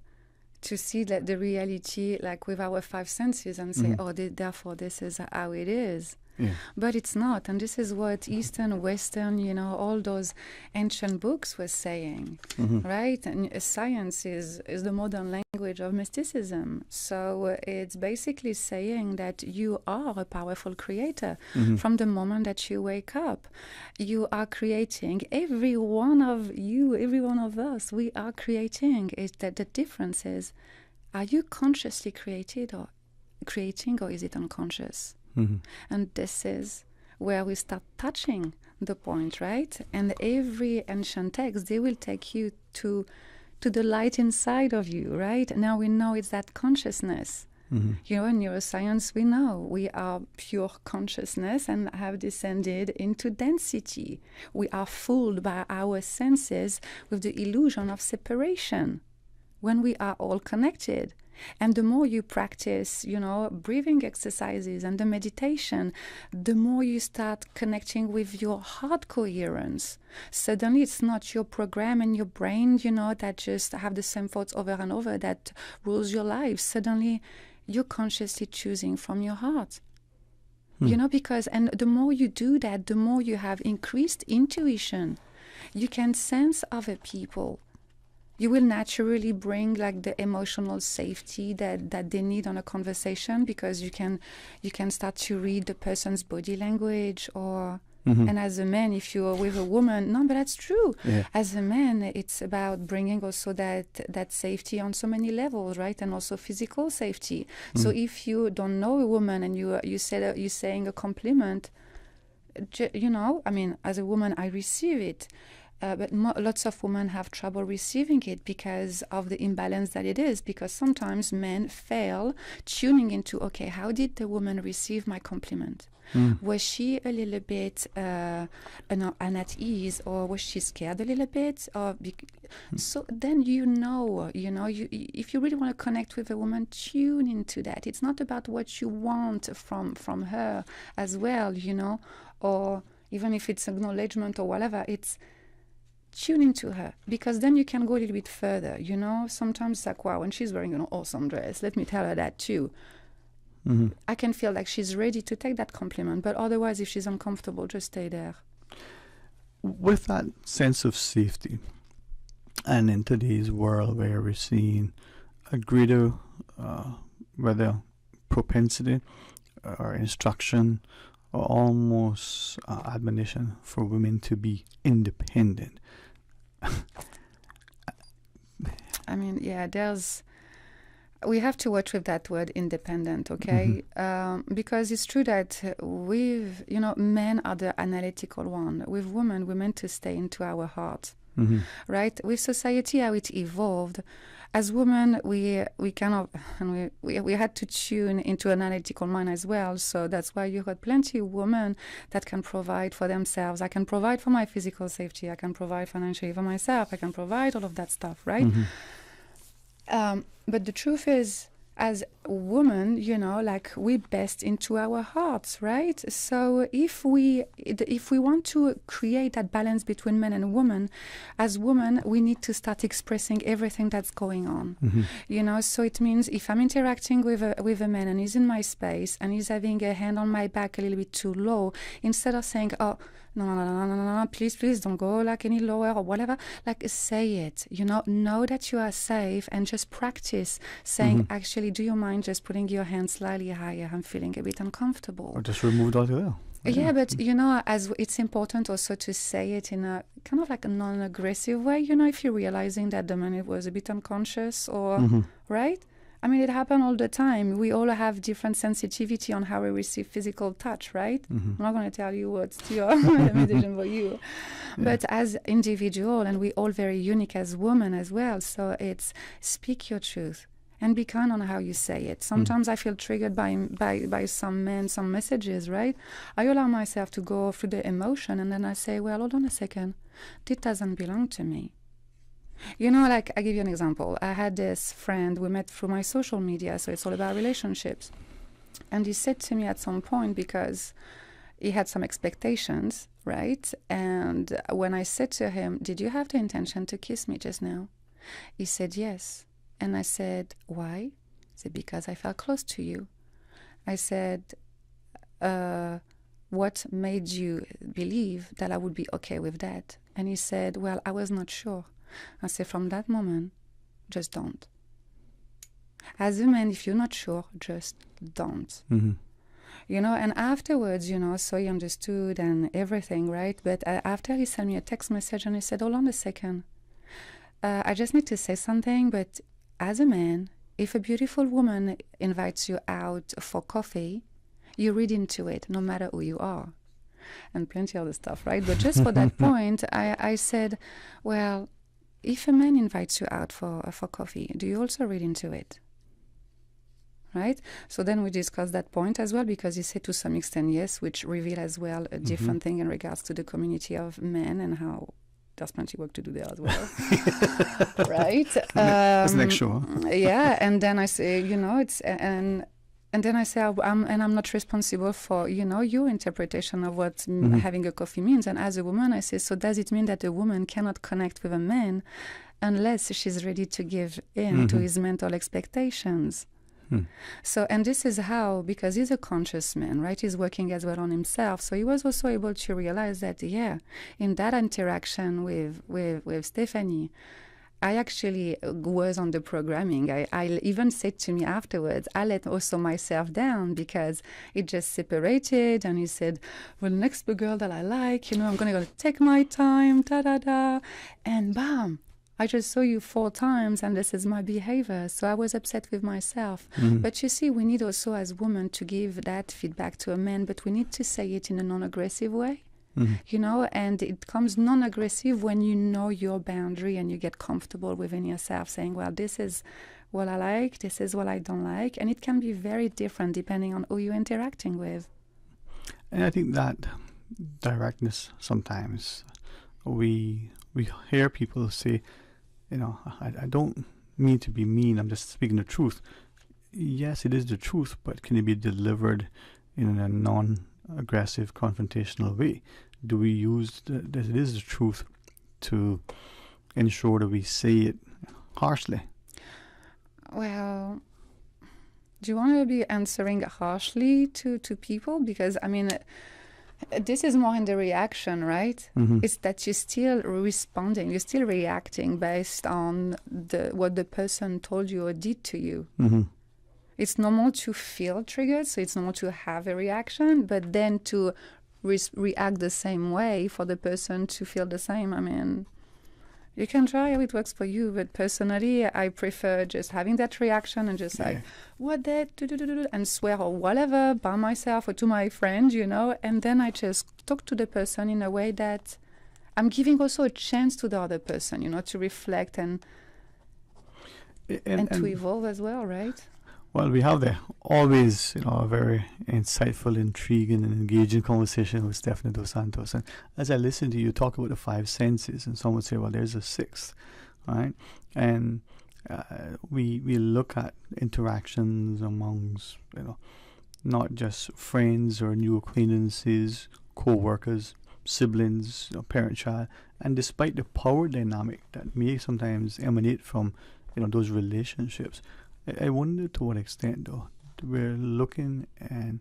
see that the reality, like with our 5 senses, and say, therefore this is how it is. Yeah. But it's not. And this is what Eastern, Western, all those ancient books were saying, right? And science is the modern language of mysticism. So it's basically saying that you are a powerful creator. From the moment that you wake up, you are creating. Every one of you, every one of us, we are creating. Is that the difference is, are you consciously creating, or is it unconscious? And this is where we start touching the point, right? And every ancient text, they will take you to the light inside of you, right? Now we know it's that consciousness. In neuroscience, we know we are pure consciousness and have descended into density. We are fooled by our senses with the illusion of separation when we are all connected. And the more you practice, breathing exercises and the meditation, the more you start connecting with your heart coherence. Suddenly it's not your program and your brain, that just have the same thoughts over and over that rules your life. Suddenly you're consciously choosing from your heart. Because, and the more you do that, the more you have increased intuition. You can sense other people. You will naturally bring like the emotional safety that they need on a conversation, because you can start to read the person's body language, or and as a man, if you're with a woman, no, but that's true. Yeah. As a man, it's about bringing also that safety on so many levels, right? And also physical safety. So if you don't know a woman and you're saying a compliment, as a woman, I receive it. but lots of women have trouble receiving it because of the imbalance that it is. Because sometimes men fail tuning into, okay, how did the woman receive my compliment? Was she a little bit at ease, or was she scared a little bit? So then if you really want to connect with a woman, tune into that. It's not about what you want from her as well, or even if it's acknowledgement or whatever, it's tune into her, because then you can go a little bit further. Sometimes it's like, wow, when she's wearing an awesome dress, let me tell her that too. I can feel like she's ready to take that compliment, but otherwise, if she's uncomfortable, just stay there. With that sense of safety, and in today's world where we're seeing a greater, whether propensity or instruction or almost admonition for women to be independent. I mean, we have to watch with that word independent, okay? Because it's true that men are the analytical one. With women, we're meant to stay into our heart, right? With society, how it evolved, as women, we had to tune into an analytical mind as well. So that's why you got plenty of women that can provide for themselves. I can provide for my physical safety. I can provide financially for myself. I can provide all of that stuff, right? But the truth is, as women, we best into our hearts, right? So if we want to create that balance between men and women, as women, we need to start expressing everything that's going on. So it means if I'm interacting with a man and he's in my space and he's having a hand on my back a little bit too low, instead of saying, oh, no, please don't go like any lower or whatever, like say it, know that you are safe, and just practice saying, actually, do you mind just putting your hand slightly higher? I'm feeling a bit uncomfortable. Or just remove it altogether. Yeah, but as it's important also to say it in a kind of like a non-aggressive way, if you're realizing that the man was a bit unconscious or, right? I mean, it happens all the time. We all have different sensitivity on how we receive physical touch, right? I'm not going to tell you what's your limitation for you. Yeah. But as individual, and we all very unique as women as well, so it's speak your truth and be kind on how you say it. Sometimes I feel triggered by some men, some messages, right? I allow myself to go through the emotion, and then I say, well, hold on a second. This doesn't belong to me. Like, I give you an example. I had this friend, we met through my social media, so it's all about relationships. And he said to me at some point, because he had some expectations, right? And when I said to him, did you have the intention to kiss me just now? He said, yes. And I said, why? He said, because I felt close to you. I said, what made you believe that I would be okay with that? And he said, well, I was not sure. I say, from that moment, just don't. As a man, if you're not sure, just don't. And afterwards, so he understood and everything, right? But after he sent me a text message and he said, hold on a second. I just need to say something, but as a man, if a beautiful woman invites you out for coffee, you read into it, no matter who you are. And plenty of other stuff, right? But just for that point, I said, well, if a man invites you out for coffee, do you also read into it? Right? So then we discussed that point as well, because he said to some extent yes, which revealed as well a different thing in regards to the community of men and how there's plenty of work to do there as well. Right? That's next show. Yeah, and then I say, it's... And then I say, I'm not responsible for, your interpretation of what having a coffee means. And as a woman, I say, so does it mean that a woman cannot connect with a man unless she's ready to give in to his mental expectations? So, and this is how, because he's a conscious man, right? He's working as well on himself. So he was also able to realize that, in that interaction with Stephanie, I actually was on the programming. I even said to me afterwards, I let also myself down because it just separated. And he said, well, next girl that I like, I'm going to take my time, da-da-da. And bam, I just saw you 4 times and this is my behavior. So I was upset with myself. But you see, we need also as women to give that feedback to a man, but we need to say it in a non-aggressive way. you know, and it comes non-aggressive when you know your boundary and you get comfortable within yourself saying, well, this is what I like, this is what I don't like, and it can be very different depending on who you're interacting with. And I think that directness, sometimes we hear people say, you know, I don't mean to be mean, I'm just speaking the truth. Yes, it is the truth, but can it be delivered in a non-aggressive, confrontational way? Do we use that it is the truth to ensure that we say it harshly? Well, do you want to be answering harshly to people? Because, I mean, this is more in the reaction, right? It's that you're still responding, you're still reacting based on what the person told you or did to you. It's normal to feel triggered, so it's normal to have a reaction, but then to react the same way for the person to feel the same. I mean, you can try how it works for you, but personally, I prefer just having that reaction and just like, what that, and swear or whatever by myself or to my friend, you know, and then I just talk to the person in a way that I'm giving also a chance to the other person, you know, to reflect and to evolve as well, right? Well, we have always, you know, a very insightful, intriguing, and engaging conversation with Stephanie Dos Santos. And as I listen to you talk about the five senses, and some would say, well, there's a sixth, right? And we look at interactions amongst, you know, not just friends or new acquaintances, co-workers, siblings, you know, parent-child, and despite the power dynamic that may sometimes emanate from, you know, those relationships, I wonder to what extent, though, we're looking and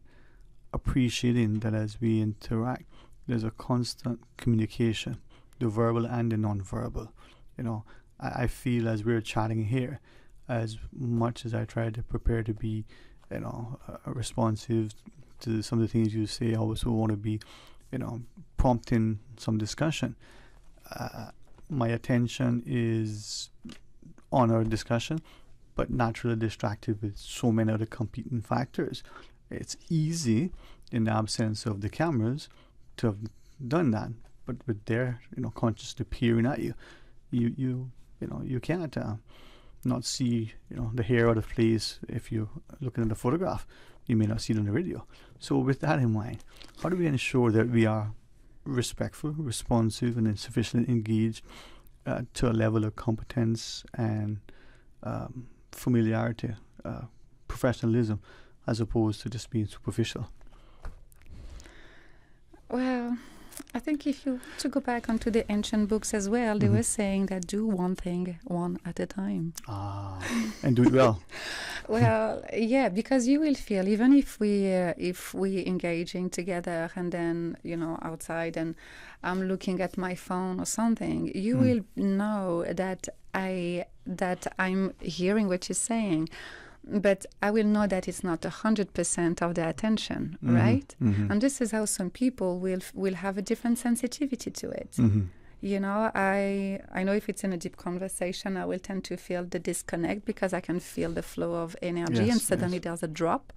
appreciating that as we interact, there's a constant communication, the verbal and the non-verbal. You know, I feel as we're chatting here, as much as I try to prepare to be, you know, responsive to some of the things you say, I also want to be, you know, prompting some discussion. My attention is on our discussion, but naturally distracted with so many other competing factors. It's easy, in the absence of the cameras, to have done that, but with their, you know, consciously peering at you, you know, you can't not see, you know, the hair out of place. If you're looking at the photograph, you may not see it on the video. So with that in mind, how do we ensure that we are respectful, responsive, and sufficiently engaged to a level of competence and familiarity, professionalism, as opposed to just being superficial? Well, I think if you to go back onto the ancient books as well, they were saying that do one thing one at a time. And do it well. Well, yeah, because you will feel, even if we engaging together and then, you know, outside and I'm looking at my phone or something, you will know that I'm hearing what you're saying, but I will know that it's not 100% of the attention, right? And this is how some people will have a different sensitivity to it. You know, I know if it's in a deep conversation, I will tend to feel the disconnect because I can feel the flow of energy, and suddenly there's a drop.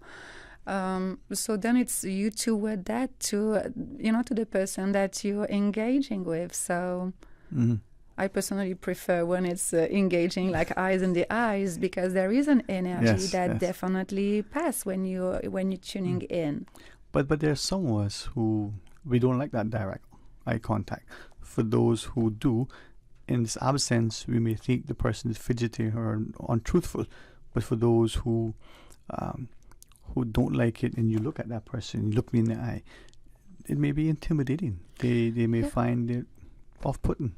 So then it's you toward that, to, you know, to the person that you're engaging with. So I personally prefer when it's engaging, like eyes in the eyes, because there is an energy that definitely passes when you're tuning in. But there's some of us who we don't like that direct eye contact. For those who do, in this absence, we may think the person is fidgety or untruthful. But for those who don't like it, and you look at that person, you look me in the eye, it may be intimidating. They may find it off-putting.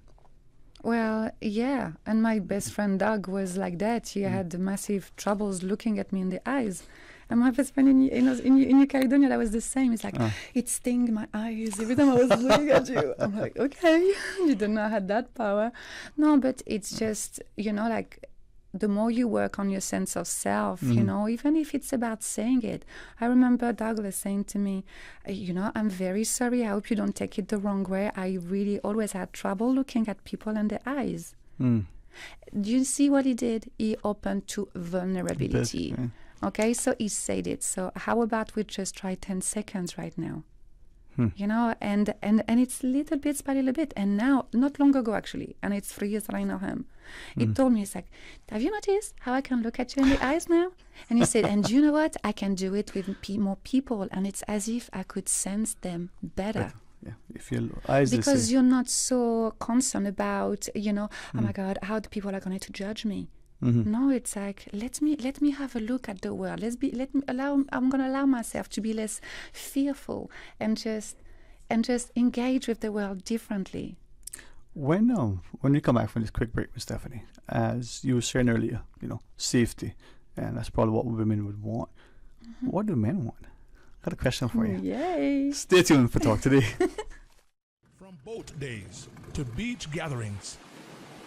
Well, yeah, and my best friend Doug was like that. He had massive troubles looking at me in the eyes. And my best friend in New Caledonia, that was the same. It's like, it stinged my eyes every time I was looking at you. I'm like, okay, you don't know I had that power. No, but it's just, you know, like, the more you work on your sense of self, you know, even if it's about saying it. I remember Douglas saying to me, you know, I'm very sorry. I hope you don't take it the wrong way. I really always had trouble looking at people in the eyes. Do you see what he did? He opened to vulnerability. Okay, so he said it. So how about we just try 10 seconds right now? You know, and it's little bits by little bit. And now, not long ago actually, and it's 3 years that I know him, he told me, it's like, have you noticed how I can look at you in the eyes now? And he said, and you know what? I can do it with more people, and it's as if I could sense them better. Yeah, if your eyes because you're not so concerned about, you know, oh my God, how the people are going to judge me. No, it's like, let me have a look at the world. I'm going to allow myself to be less fearful and just engage with the world differently. When we come back from this quick break with Stephanie, as you were saying earlier, you know, safety, and that's probably what women would want. What do men want? Got a question for you. Yay! Stay tuned for Talk Today. From boat days to beach gatherings,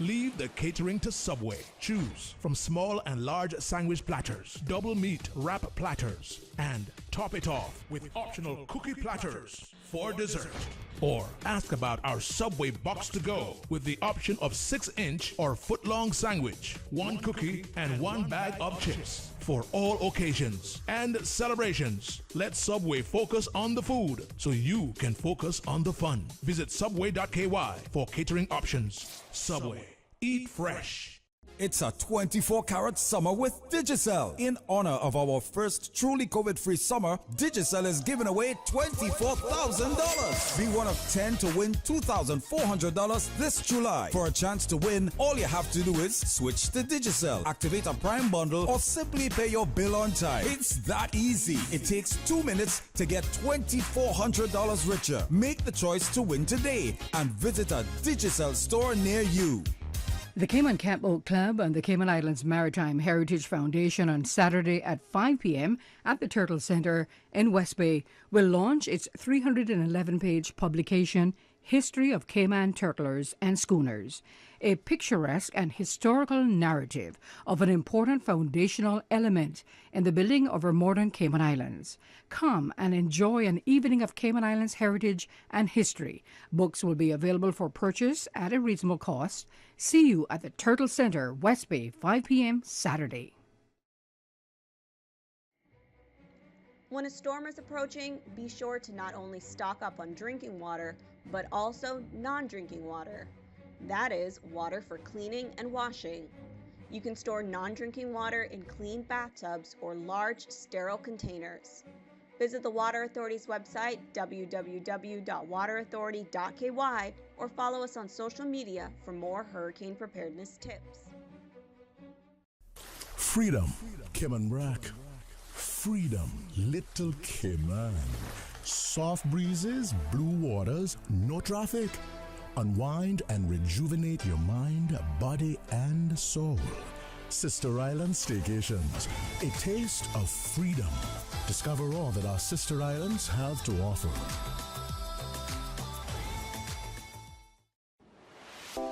leave the catering to Subway. Choose from small and large sandwich platters, double meat wrap platters, and top it off with optional cookie platters for dessert. Or ask about our Subway box to go with the option of 6-inch or foot-long sandwich, 1 cookie, and 1 bag of chips. For all occasions and celebrations, let Subway focus on the food so you can focus on the fun. Visit subway.ky for catering options. Subway. Eat fresh. It's a 24-karat summer with Digicel. In honor of our first truly COVID-free summer, Digicel is giving away $24,000. Be one of 10 to win $2,400 this July. For a chance to win, all you have to do is switch to Digicel, activate a Prime bundle, or simply pay your bill on time. It's that easy. It takes 2 minutes to get $2,400 richer. Make the choice to win today and visit a Digicel store near you. The Cayman Camp Boat Club and the Cayman Islands Maritime Heritage Foundation on Saturday at 5 p.m. at the Turtle Center in West Bay will launch its 311-page publication, History of Cayman Turtlers and Schooners, a picturesque and historical narrative of an important foundational element in the building of our modern Cayman Islands. Come and enjoy an evening of Cayman Islands heritage and history. Books will be available for purchase at a reasonable cost. See you at the Turtle Center, West Bay, 5 p.m. Saturday. When a storm is approaching, be sure to not only stock up on drinking water, but also non-drinking water. That is, water for cleaning and washing. You can store non-drinking water in clean bathtubs or large, sterile containers. Visit the Water Authority's website, www.waterauthority.ky, or follow us on social media for more hurricane preparedness tips. Freedom, Cayman Rock. Freedom, Little Cayman. Soft breezes, blue waters, no traffic. Unwind and rejuvenate your mind, body, and soul. Sister Island Staycations, a taste of freedom. Discover all that our sister islands have to offer.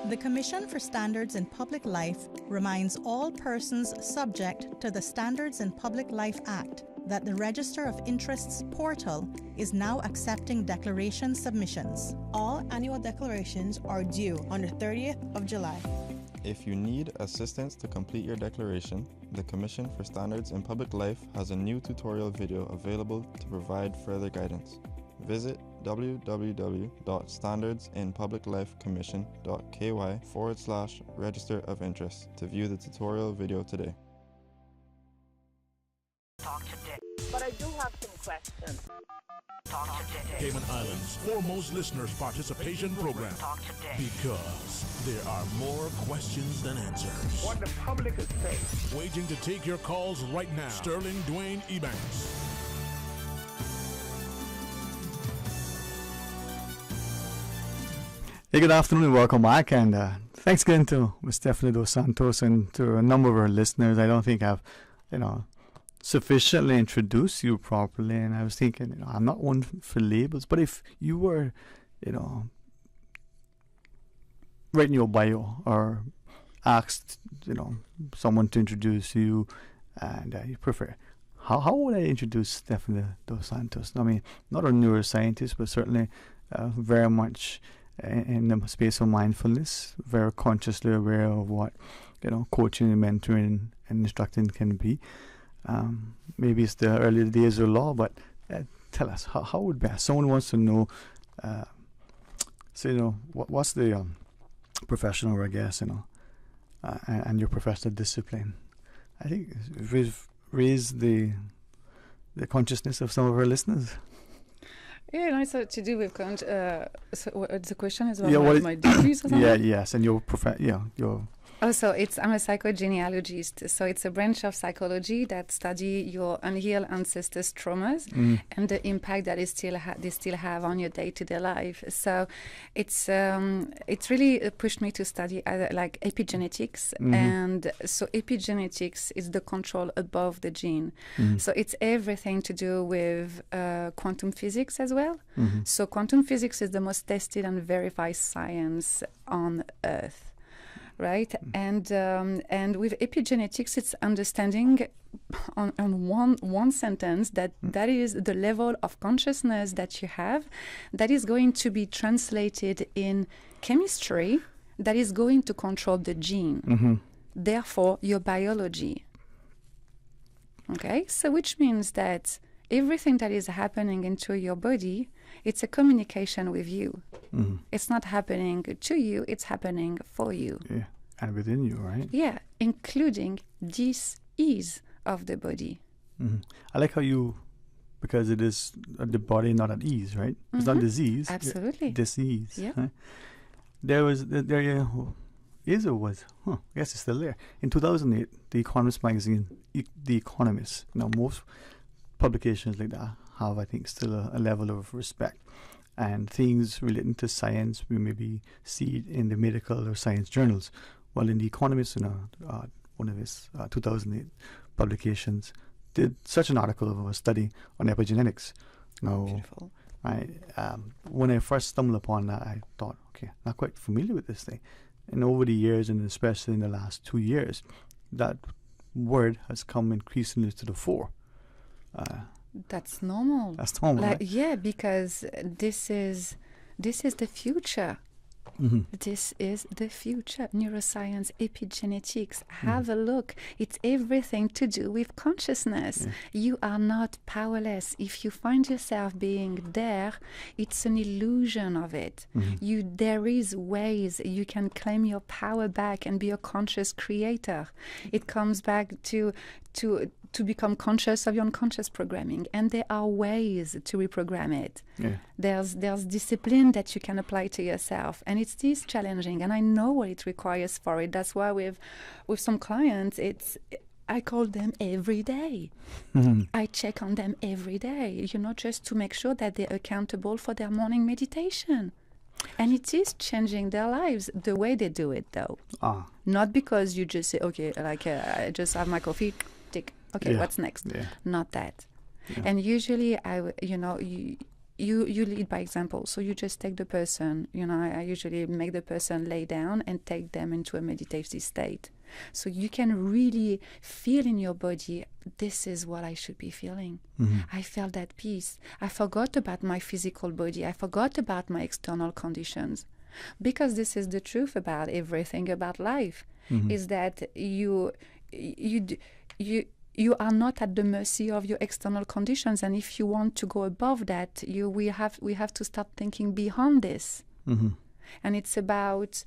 The Commission for Standards in Public Life reminds all persons subject to the Standards in Public Life Act that the Register of Interests portal is now accepting declaration submissions. All annual declarations are due on the 30th of July. If you need assistance to complete your declaration, the Commission for Standards in Public Life has a new tutorial video available to provide further guidance. Visit www.standardsinpubliclifecommission.ky/Register of Interest to view the tutorial video today. But I do have some questions. Cayman Islands' foremost listeners participation program. Because there are more questions than answers. What the public is saying. Waiting to take your calls right now. Sterling Dwayne Ebanks. Hey, good afternoon and welcome back. And thanks again to Ms. Stephanie Dos Santos and to a number of our listeners. I don't think I've, sufficiently introduced you properly. And I was thinking, I'm not one for labels, but if you were, writing your bio or asked, someone to introduce you and you prefer, how would I introduce Stephanie Dos Santos? I mean, not a neuroscientist, but certainly very much in the space of mindfulness, very consciously aware of what coaching and mentoring and instructing can be. Maybe it's the early days of law, but tell us how would best someone wants to know. So what's the professional, I guess, and your professional discipline. I think we've raised the consciousness of some of our listeners. Yeah, it's to do with so the question is about my degrees or something? Yes, and your Also, I'm a psychogenealogist, so it's a branch of psychology that study your unhealed ancestors' traumas and the impact that they still have on your day-to-day life. So it's really pushed me to study like epigenetics, and so epigenetics is the control above the gene. So it's everything to do with quantum physics as well. So quantum physics is the most tested and verified science on Earth. Right, and with epigenetics, it's understanding on one sentence that is the level of consciousness that you have, that is going to be translated in chemistry, that is going to control the gene, therefore your biology. Okay, so which means that everything that is happening into your body, it's a communication with you. It's not happening to you, it's happening for you. Yeah, and within you, right? Yeah, including dis-ease of the body. I like how because it is the body not at ease, right? It's not disease. Absolutely. Dis-ease. Yeah. Right? There is or was, I guess it's still there. In 2008, The Economist magazine, The Economist, most publications like that have, I think, still a level of respect. And things relating to science, we maybe see it in the medical or science journals. Well, in The Economist, one of his 2008 publications, did such an article of a study on epigenetics. Beautiful. When I first stumbled upon that, I thought, okay, not quite familiar with this thing. And over the years, and especially in the last 2 years, that word has come increasingly to the fore. That's normal. That's normal, right? Yeah, because this is the future. This is the future. Neuroscience, epigenetics. Have a look. It's everything to do with consciousness. You are not powerless. If you find yourself being there, it's an illusion of it. There is ways you can claim your power back and be a conscious creator. It comes back to become conscious of your unconscious programming, and there are ways to reprogram it. There's discipline that you can apply to yourself, and it is challenging, and I know what it requires for it. That's why with some clients, I call them every day. I check on them every day, just to make sure that they're accountable for their morning meditation. And it is changing their lives, the way they do it, though. Not because you just say, okay, I just have my coffee, tick. Okay, what's next? Not that. And usually, you lead by example. So you just take the person, I usually make the person lay down and take them into a meditative state. So you can really feel in your body, this is what I should be feeling. I felt that peace. I forgot about my physical body. I forgot about my external conditions. Because this is the truth about everything about life, is that you are not at the mercy of your external conditions, and if you want to go above that, we have to start thinking beyond this. And it's about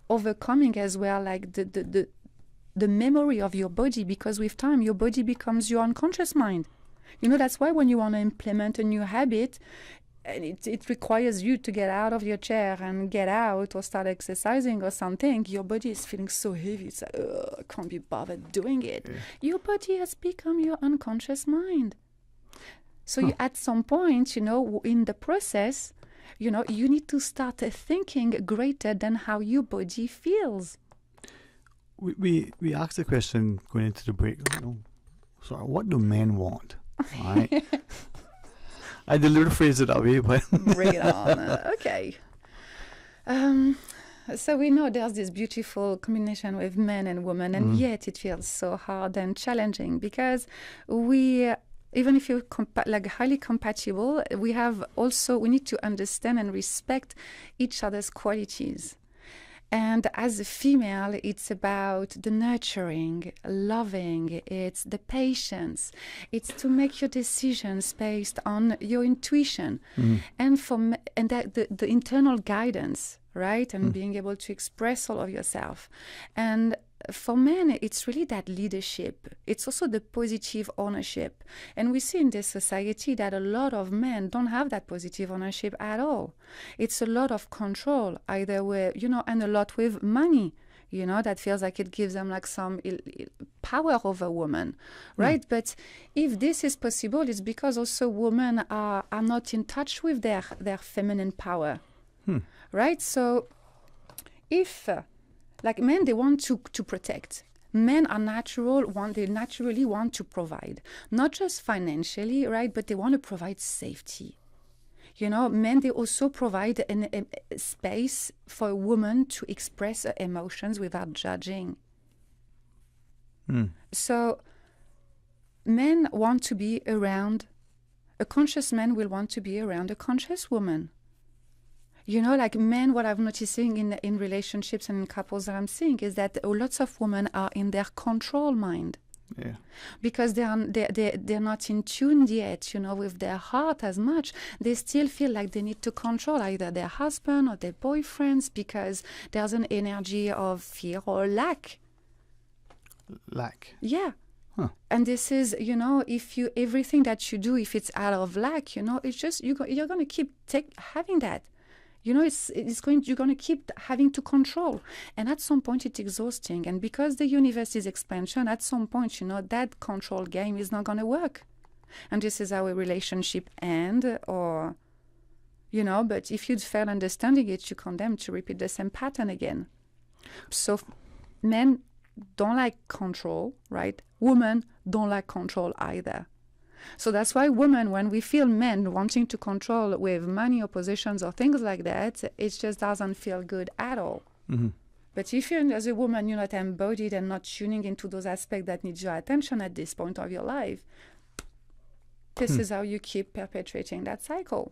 overcoming as well, like the memory of your body, because with time your body becomes your unconscious mind. That's why when you want to implement a new habit, and it requires you to get out of your chair and get out or start exercising or something, your body is feeling so heavy. It's like, I can't be bothered doing it. Your body has become your unconscious mind. So at some point, in the process, you need to start thinking greater than how your body feels. We asked the question going into the break, sorry, what do men want? All right. I deliberately phrased it that way, but bring it on. Okay. So we know there's this beautiful combination with men and women, and yet it feels so hard and challenging because even if you're highly compatible, we need to understand and respect each other's qualities. And as a female, it's about the nurturing, loving, it's the patience. It's to make your decisions based on your intuition and the internal guidance, right? And being able to express all of yourself. And for men, it's really that leadership. It's also the positive ownership. And we see in this society that a lot of men don't have that positive ownership at all. It's a lot of control, either with, and a lot with money, that feels like it gives them like some power over women, right? But if this is possible, it's because also women are not in touch with their feminine power, right? So if... like men, they want to protect. Men are they naturally want to provide, not just financially, right? But they want to provide safety. Men, they also provide a space for a woman to express her emotions without judging. So men want to be around, a conscious man will want to be around a conscious woman. Like men, what I'm noticing in relationships and in couples that I'm seeing is that lots of women are in their control mind. Yeah. Because they're not in tune yet, with their heart as much. They still feel like they need to control either their husband or their boyfriends because there's an energy of fear or lack. Lack. Yeah. Huh. And this is, if everything that you do, if it's out of lack, it's just you're going to keep having that. You're going to keep having to control. And at some point, it's exhausting. And because the universe is expansion, at some point, that control game is not going to work. And this is how a relationship ends, or, but if you fail understanding it, you're condemned to repeat the same pattern again. So men don't like control, right? Women don't like control either. So that's why women, when we feel men wanting to control with money or positions or things like that, it just doesn't feel good at all. But if you're, as a woman, you're not embodied and not tuning into those aspects that need your attention at this point of your life, this is how you keep perpetuating that cycle.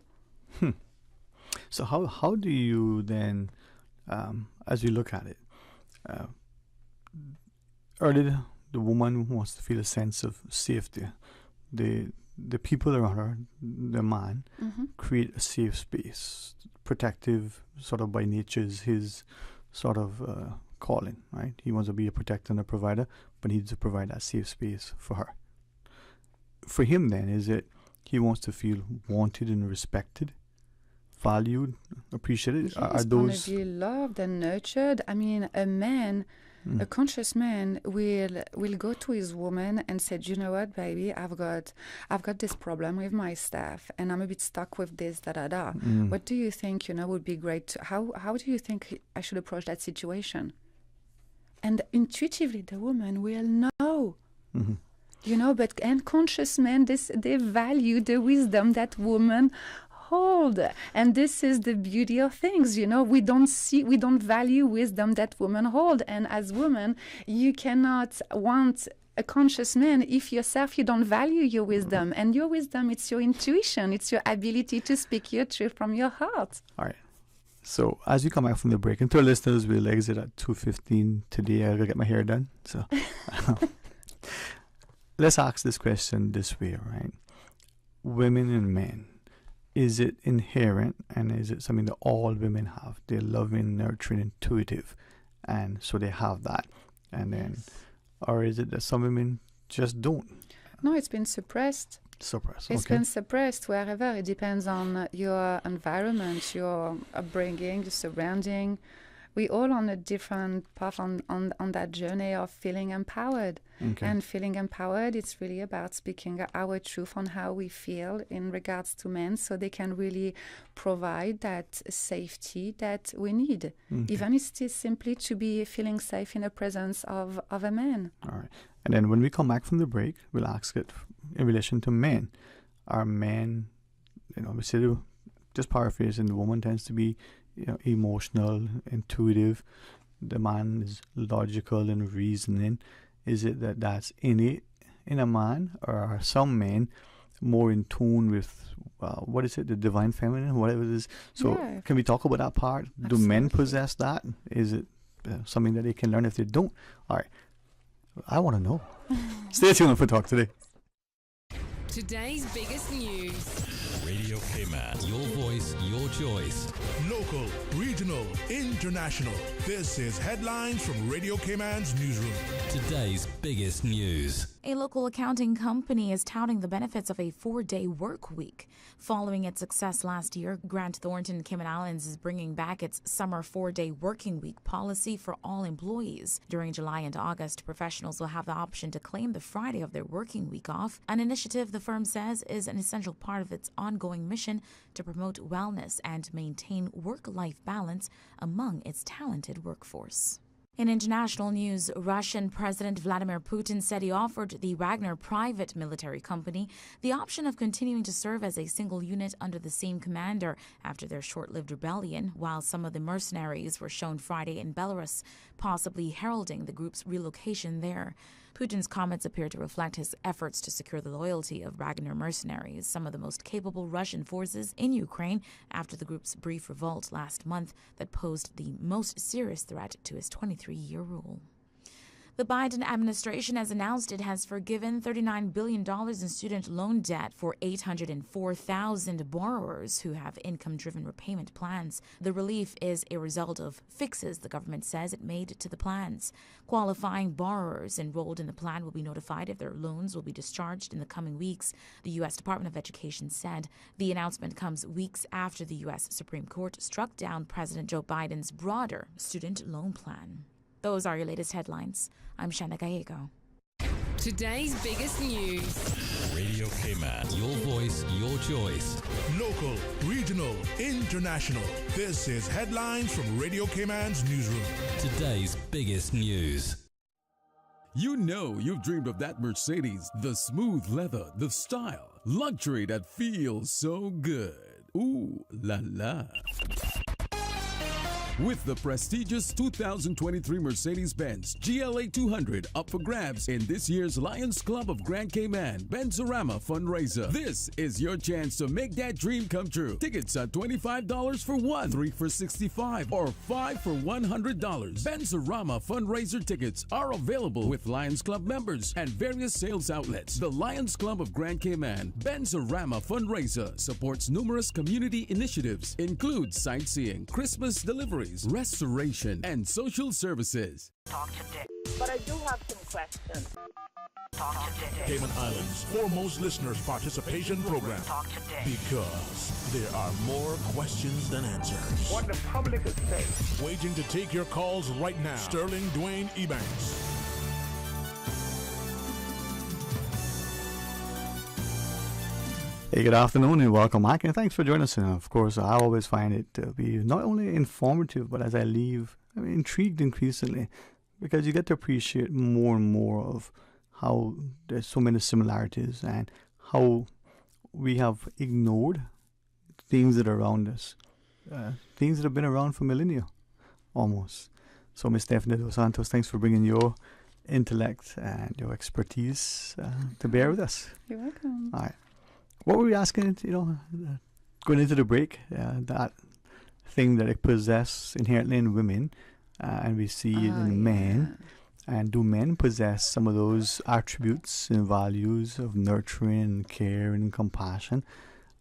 So how do you then, as you look at it, earlier the woman wants to feel a sense of safety. The people around her, the man, create a safe space, protective sort of by nature is his sort of calling, right? He wants to be a protector and a provider, but he needs to provide that safe space for her. For him then, is it he wants to feel wanted and respected, valued, appreciated? He's going to be loved and nurtured. I mean, a man... A conscious man will go to his woman and say, you know what, baby, I've got this problem with my staff and I'm a bit stuck with this, da-da-da. What do you think, would be great? How do you think I should approach that situation? And intuitively, the woman will know. But conscious men, they value the wisdom that women hold. And this is the beauty of things, we don't value wisdom that women hold. And as women, you cannot want a conscious man if yourself you don't value your wisdom. And your wisdom, it's your intuition, it's your ability to speak your truth from your heart. All right. So as we come back from the break, and to our listeners, we'll exit at 2:15 today. I gotta get my hair done. So let's ask this question this way, right? Women and men. Is it inherent and is it something that all women have? They're loving, nurturing, intuitive, and so they have that. And then, or is it that some women just don't? No, it's been suppressed. It's been suppressed wherever. It depends on your environment, your upbringing, your surrounding. We all on a different path on that journey of feeling empowered. And feeling empowered, it's really about speaking our truth on how we feel in regards to men so they can really provide that safety that we need. Even if it's simply to be feeling safe in the presence of a man. All right. And then when we come back from the break, we'll ask it in relation to men. Are men, we say, just paraphrasing, the woman tends to be emotional, intuitive. The man is logical and reasoning. Is it that's innate in a man, or are some men more in tune with what is it, the divine feminine, whatever it is. So Yeah. can we talk about that part? Do men possess that? Is it something that they can learn if they don't? All right, I want to know. Stay tuned for Talk Today. Today's biggest news. Radio K-Man. Your voice, your choice. Local, regional, international. This is headlines from Radio K-Man's newsroom. Today's biggest news. A local accounting company is touting the benefits of a 4-day work week. Following its success last year, Grant Thornton Cayman Islands is bringing back its summer 4-day working week policy for all employees. During July and August, professionals will have the option to claim the Friday of their working week off, an initiative the firm says is an essential part of its ongoing mission to promote wellness and maintain work-life balance among its talented workforce. In international news, Russian President Vladimir Putin said he offered the Wagner private military company the option of continuing to serve as a single unit under the same commander after their short-lived rebellion, while some of the mercenaries were shown Friday in Belarus, possibly heralding the group's relocation there. Putin's comments appear to reflect his efforts to secure the loyalty of Wagner mercenaries, some of the most capable Russian forces in Ukraine, after the group's brief revolt last month that posed the most serious threat to his 23-year rule. The Biden administration has announced it has forgiven $39 billion in student loan debt for 804,000 borrowers who have income-driven repayment plans. The relief is a result of fixes the government says it made to the plans. Qualifying borrowers enrolled in the plan will be notified if their loans will be discharged in the coming weeks, the U.S. Department of Education said. The announcement comes weeks after the U.S. Supreme Court struck down President Joe Biden's broader student loan plan. Those are your latest headlines. I'm Shanna Gallego. Today's biggest news. Radio K-Man. Your voice, your choice. Local, regional, international. This is headlines from Radio K-Man's newsroom. Today's biggest news. You know you've dreamed of that Mercedes, the smooth leather, the style, luxury that feels so good. Ooh la la. With the prestigious 2023 Mercedes-Benz GLA 200 up for grabs in this year's Lions Club of Grand Cayman Benzorama fundraiser. This is your chance to make that dream come true. Tickets are $25 for one, 3 for $65, or 5 for $100. Benzorama fundraiser tickets are available with Lions Club members and various sales outlets. The Lions Club of Grand Cayman Benzorama fundraiser supports numerous community initiatives, includes sightseeing, Christmas delivery, restoration, and social services. Talk today. But I do have some questions. Talk today. Cayman Islands' foremost listeners' participation program. Talk today. Because there are more questions than answers. What the public is saying. Waiting to take your calls right now. Sterling Dwayne Ebanks. Hey, good afternoon and welcome back, and thanks for joining us. And of course, I always find it to be not only informative, but as I leave, I'm intrigued increasingly, because you get to appreciate more and more of how there's so many similarities and how we have ignored things that are around us, things that have been around for millennia, almost. So, Ms. Stephanie Dos Santos, thanks for bringing your intellect and your expertise to bear with us. You're welcome. All right. What were we asking, going into the break, that thing that it possesses inherently in women, and we see it in men, and do men possess some of those attributes and values of nurturing, care, and compassion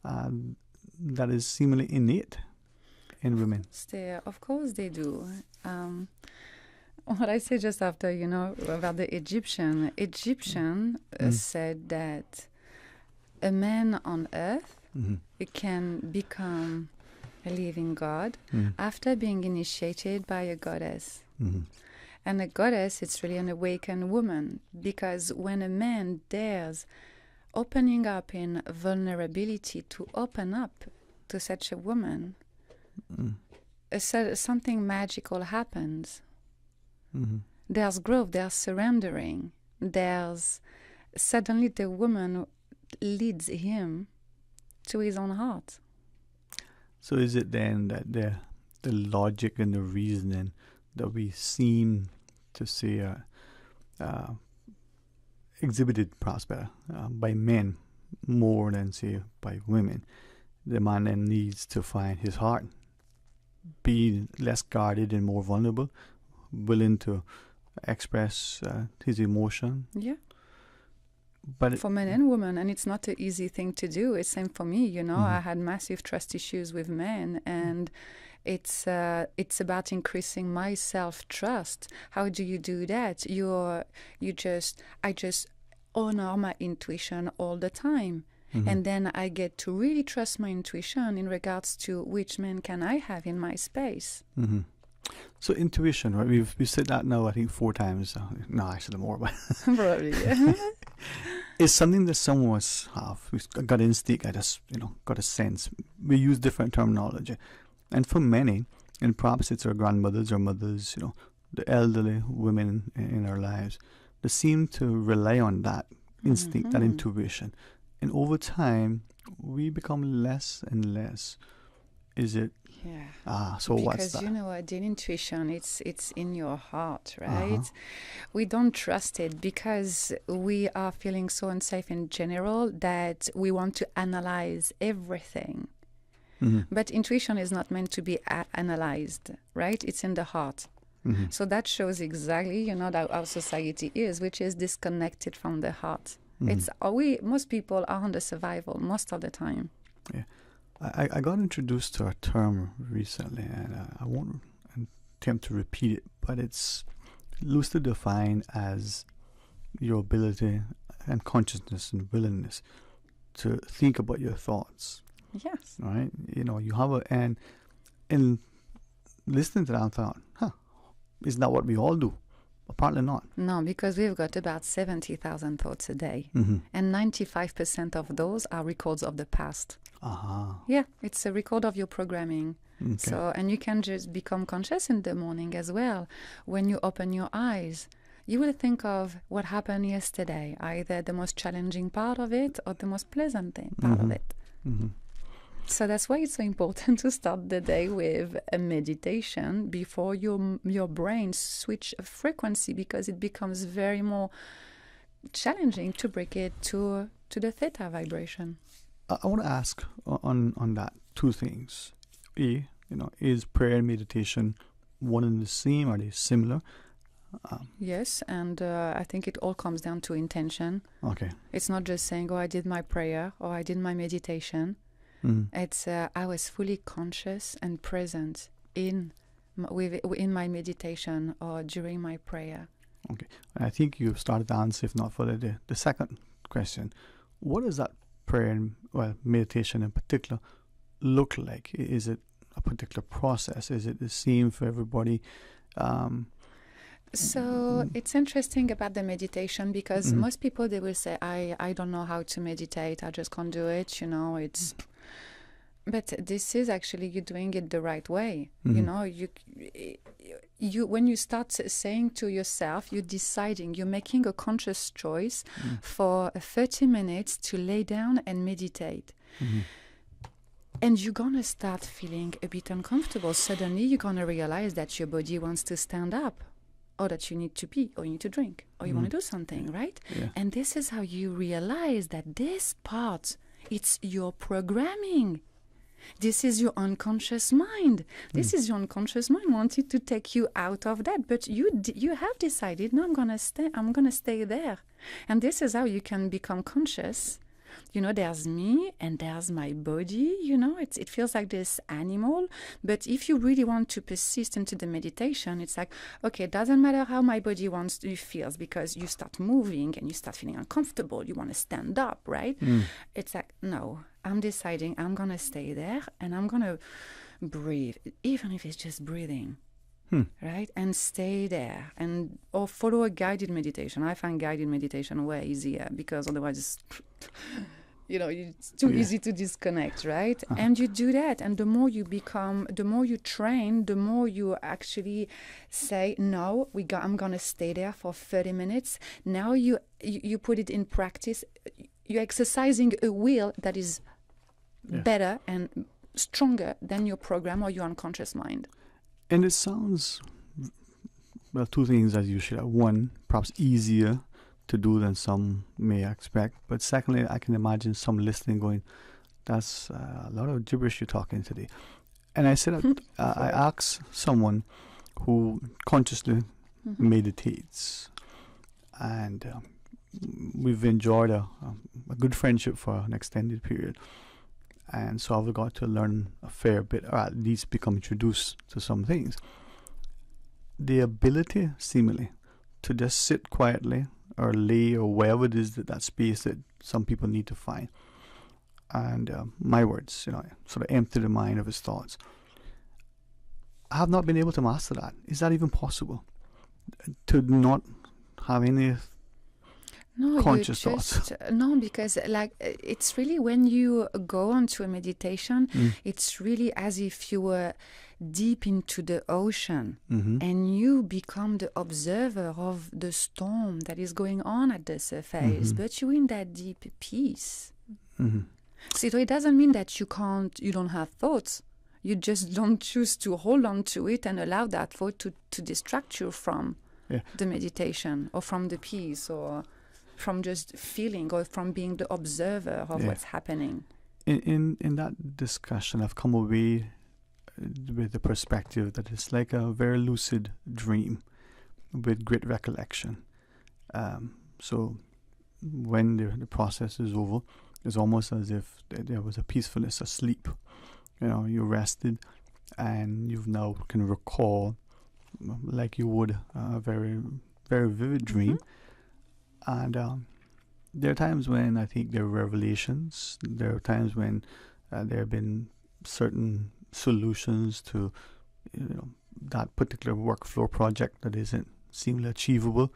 that is seemingly innate in women? Of course they do. What I said just after, about the Egyptian said that a man on earth can become a living God after being initiated by a goddess. And a goddess, it's really an awakened woman, because when a man dares opening up in vulnerability to open up to such a woman, something magical happens. There's growth, there's surrendering, there's suddenly the woman leads him to his own heart. So is it then that the logic and the reasoning that we seem to see exhibited perhaps better by men more than, say, by women. The man then needs to find his heart, be less guarded and more vulnerable, willing to express his emotion. Yeah. But for men and women, and it's not an easy thing to do. It's same for me, Mm-hmm. I had massive trust issues with men, and it's about increasing my self-trust. How do you do that? I just honor my intuition all the time. Mm-hmm. And then I get to really trust my intuition in regards to which man can I have in my space. Mm-hmm. So intuition, right? We've said that now, I think 4 times. No, actually more, but probably. Yeah. It's something that some of us have. We've got instinct, got a sense. We use different terminology, and for many, and perhaps it's our grandmothers or mothers, the elderly women in our lives, they seem to rely on that instinct, that intuition, and over time we become less and less. Is it? Yeah. So what's that? Because the intuition, it's in your heart, right? We don't trust it because we are feeling so unsafe in general that we want to analyze everything. Mm-hmm. But intuition is not meant to be analyzed, right? It's in the heart. Mm-hmm. So that shows exactly, that our society is, which is disconnected from the heart. Mm-hmm. Most people are under survival most of the time. Yeah. I got introduced to a term recently, and I won't attempt to repeat it, but it's loosely defined as your ability and consciousness and willingness to think about your thoughts. Yes. Right? You have and in listening to that, I thought, isn't that what we all do? Apparently not. No, because we've got about 70,000 thoughts a day. Mm-hmm. And 95% of those are records of the past. Yeah, it's a record of your programming. Okay. So, and you can just become conscious in the morning as well. When you open your eyes, you will think of what happened yesterday, either the most challenging part of it or the most pleasant part of it. Mm-hmm. So that's why it's so important to start the day with a meditation before your brain switch a frequency, because it becomes very more challenging to break it to the theta vibration. I want to ask on that 2 things. Is prayer and meditation one and the same? Are they similar? Yes, and I think it all comes down to intention. Okay. It's not just saying, I did my prayer or I did my meditation. Mm-hmm. It's I was fully conscious and present in my meditation or during my prayer. Okay. I think you started to answer, if not for the second question. What does that prayer and meditation in particular look like? Is it a particular process? Is it the same for everybody? So it's interesting about the meditation because most people, they will say, I don't know how to meditate. I just can't do it. It's... But this is actually you doing it the right way. You when you start saying to yourself, you're making a conscious choice for 30 minutes to lay down and meditate. And you're going to start feeling a bit uncomfortable. Suddenly you're going to realize that your body wants to stand up, or that you need to pee, or you need to drink, or you want to do something, right? Yeah. And this is how you realize that this part, it's your programming. This is your unconscious mind. This is your unconscious mind wanting to take you out of that. But you have decided, no, I'm gonna stay there. And this is how you can become conscious. There's me and there's my body. It feels like this animal. But if you really want to persist into the meditation, it's like, okay, it doesn't matter how my body feels, because you start moving and you start feeling uncomfortable. You want to stand up, right? It's like, no, I'm deciding I'm going to stay there and I'm going to breathe, even if it's just breathing. Right? And stay there or follow a guided meditation. I find guided meditation way easier, because otherwise it's too easy to disconnect, right? And you do that, and the more you train, the more you actually say, no, I'm gonna stay there for 30 minutes. Now you put it in practice. You're exercising a will that is better and stronger than your program or your unconscious mind. And it sounds, 2 things as you should have. 1, perhaps easier to do than some may expect. But secondly, I can imagine some listening going, that's a lot of gibberish you're talking today. And I said, I asked someone who consciously meditates, and we've enjoyed a good friendship for an extended period. And so I've got to learn a fair bit, or at least become introduced to some things. The ability, seemingly, to just sit quietly or lay or wherever it is that space that some people need to find. And my words, sort of empty the mind of his thoughts. I have not been able to master that. Is that even possible? To not have any conscious thoughts? No, because it's really when you go onto a meditation, it's really as if you were deep into the ocean, and you become the observer of the storm that is going on at the surface, but you're in that deep peace. So it doesn't mean that you don't have thoughts. You just don't choose to hold on to it and allow that thought to distract you from the meditation, or from the peace, or from just feeling, or from being the observer of what's happening. In that discussion, I've come away with the perspective that it's like a very lucid dream with great recollection. So when the process is over, it's almost as if there was a peacefulness, a sleep. You rested, and you've now can recall, like you would, a very, very vivid dream. And there are times when I think there are revelations. There are times when there have been certain solutions to that particular workflow project that isn't seemingly achievable,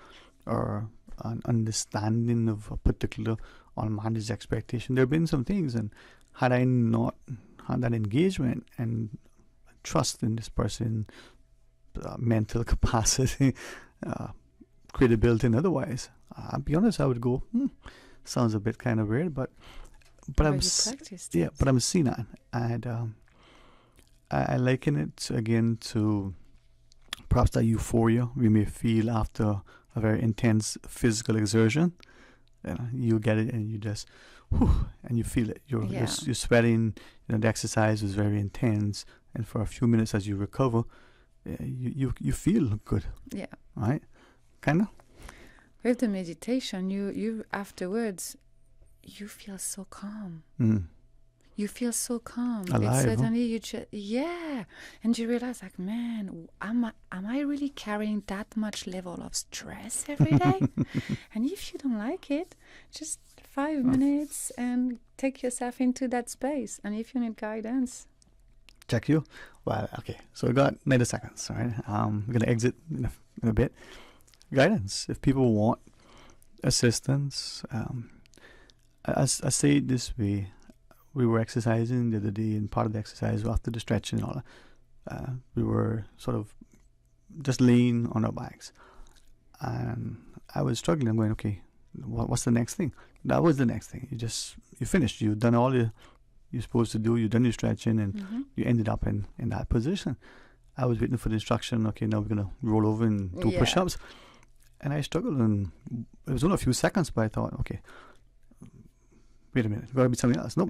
or an understanding of a particular unmanaged expectation. There have been some things, and had I not had that engagement and trust in this person's mental capacity, credibility, and otherwise, I'll be honest, I would go, sounds a bit kind of weird, but I'm seeing that, and I liken it again to perhaps that euphoria we may feel after a very intense physical exertion. You get it, and you just, and you feel it. You're sweating. The exercise was very intense, and for a few minutes as you recover, you feel good. Yeah. Right. Kind of. With the meditation, you afterwards, you feel so calm. You feel so calm. Alive, and suddenly you just, and you realize, like, man, am I really carrying that much level of stress every day? And if you don't like it, just 5 minutes and take yourself into that space. And if you need guidance, check you. Well, okay. So we got 90 seconds. All right. We're gonna exit in a bit. Guidance. If people want assistance, I say it this way. We were exercising the other day, and part of the exercise after the stretching and all that, we were sort of just laying on our backs, and I was struggling. I'm going, okay, what's the next thing? That was the next thing. You finished. You've done all you're supposed to do. You've done your stretching, and you ended up in that position. I was waiting for the instruction. Okay, now we're gonna roll over and do push-ups, and I struggled, and it was only a few seconds, but I thought, okay, wait a minute, there's got to be something else. Nope,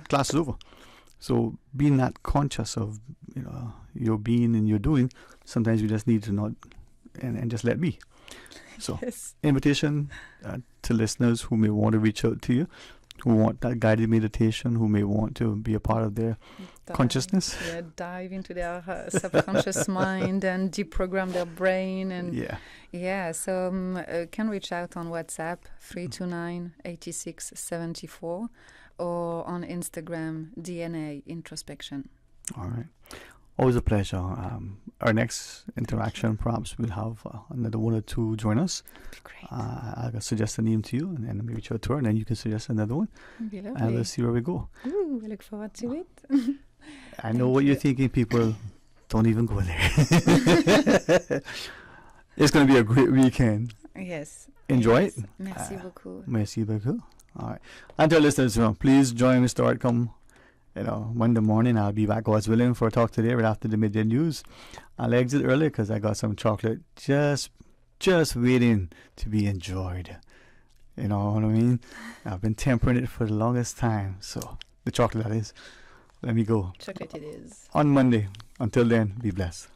class is over. So being that conscious of your being and your doing, sometimes you just need to not and just let be. So invitation to listeners who may want to reach out to you, who want that guided meditation, who may want to be a part of their consciousness. Dive into their subconscious mind and deprogram their brain. And so can reach out on WhatsApp 329-8674 or on Instagram DNA Introspection. All right. Always a pleasure. Our next interaction, perhaps we'll have another one or two join us. Great. I'll suggest a name to you, and then maybe reach out to her, and then you can suggest another one. Be lovely. And we'll see where we go. Ooh, I look forward to it. I know what you're thinking, people. Don't even go there. It's going to be a great weekend. Yes. Enjoy it. Merci beaucoup. Merci beaucoup. All right. And to our listeners, please join me start come Monday morning. I'll be back, God's willing, for a talk today right after the midday news. I'll exit early because I got some chocolate just waiting to be enjoyed. You know what I mean? I've been tempering it for the longest time. So, the chocolate, that is. Let me go. Chocolate it is. On Monday. Until then, be blessed.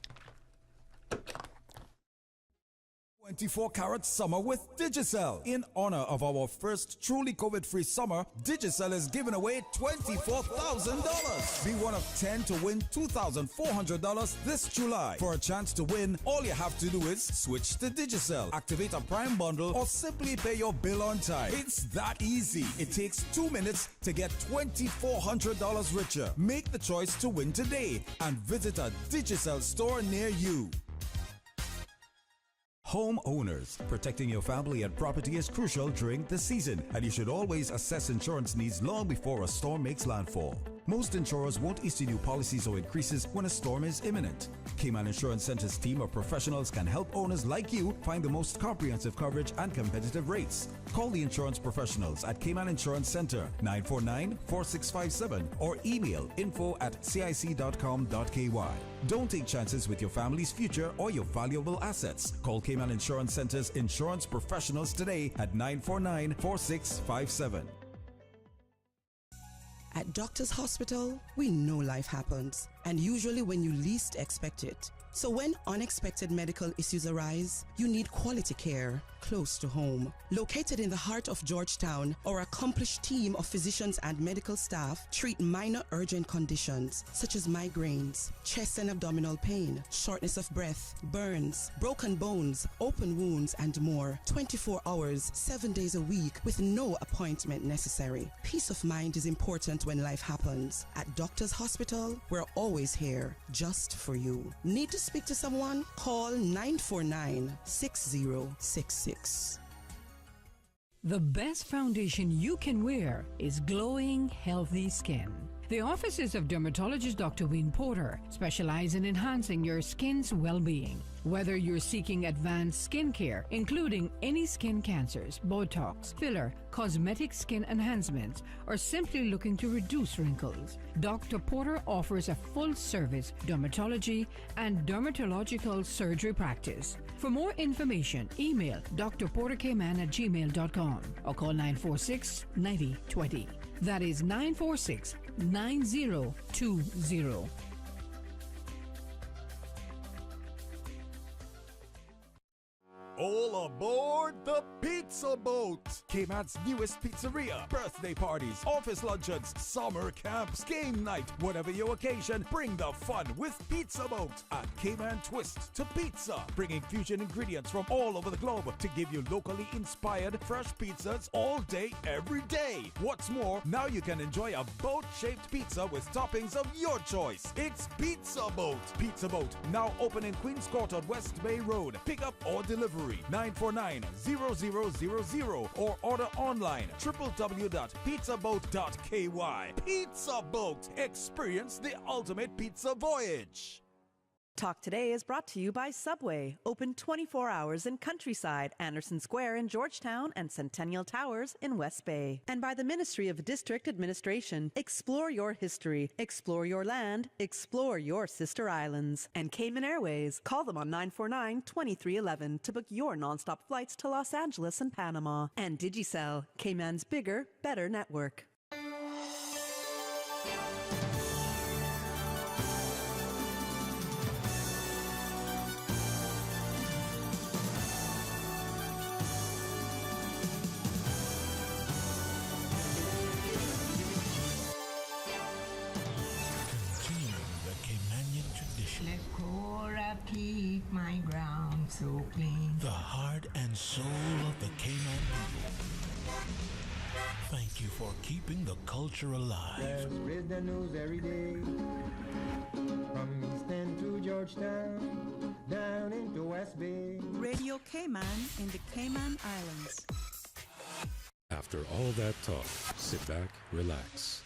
24 karat summer with Digicel. In honor of our first truly COVID-free summer, Digicel is giving away $24,000. Be one of 10 to win $2,400 this July. For a chance to win, all you have to do is switch to Digicel, activate a Prime bundle, or simply pay your bill on time. It's that easy. It takes 2 minutes to get $2,400 richer. Make the choice to win today and visit a Digicel store near you. Homeowners, protecting your family and property is crucial during the season, and you should always assess insurance needs long before a storm makes landfall. Most insurers won't issue new policies or increases when a storm is imminent. Cayman Insurance Center's team of professionals can help owners like you find the most comprehensive coverage and competitive rates. Call the insurance professionals at Cayman Insurance Center 949-4657 or email info@cic.com.ky. Don't take chances with your family's future or your valuable assets. Call Cayman Insurance Center's insurance professionals today at 949-4657. At Doctors Hospital, we know life happens, and usually when you least expect it. So when unexpected medical issues arise, you need quality care close to home. Located in the heart of Georgetown, our accomplished team of physicians and medical staff treat minor urgent conditions such as migraines, chest and abdominal pain, shortness of breath, burns, broken bones, open wounds, and more 24 hours, 7 days a week with no appointment necessary. Peace of mind is important when life happens. At Doctors Hospital, we're always here just for you. Need to speak to someone? Call 949-6066. The best foundation you can wear is glowing, healthy skin. The offices of dermatologist Dr. Wayne Porter specialize in enhancing your skin's well-being. Whether you're seeking advanced skin care, including any skin cancers, Botox, filler, cosmetic skin enhancements, or simply looking to reduce wrinkles, Dr. Porter offers a full-service dermatology and dermatological surgery practice. For more information, email drporterkman@gmail.com or call 946-9020. That is 946-9020. All aboard the Pizza Boat! Cayman's newest pizzeria. Birthday parties, office luncheons, summer camps, game night. Whatever your occasion, bring the fun with Pizza Boat. A Cayman twist to pizza. Bringing fusion ingredients from all over the globe to give you locally inspired fresh pizzas all day, every day. What's more, now you can enjoy a boat-shaped pizza with toppings of your choice. It's Pizza Boat. Pizza Boat, now open in Queens Court on West Bay Road. Pick up or delivery 949-0000 or order online www.pizzaboat.ky. Pizza Boat. Experience the ultimate pizza voyage. Talk Today is brought to you by Subway, open 24 hours in Countryside, Anderson Square in Georgetown, and Centennial Towers in West Bay. And by the Ministry of District Administration. Explore your history, explore your land, explore your sister islands. And Cayman Airways. Call them on 949-2311 to book your nonstop flights to Los Angeles and Panama. And Digicel, Cayman's bigger, better network. Keep my ground so clean. The heart and soul of the Cayman people. Thank you for keeping the culture alive. There's the news every day. From East End to Georgetown, down into West Bay. Radio Cayman in the Cayman Islands. After all that talk, sit back, relax,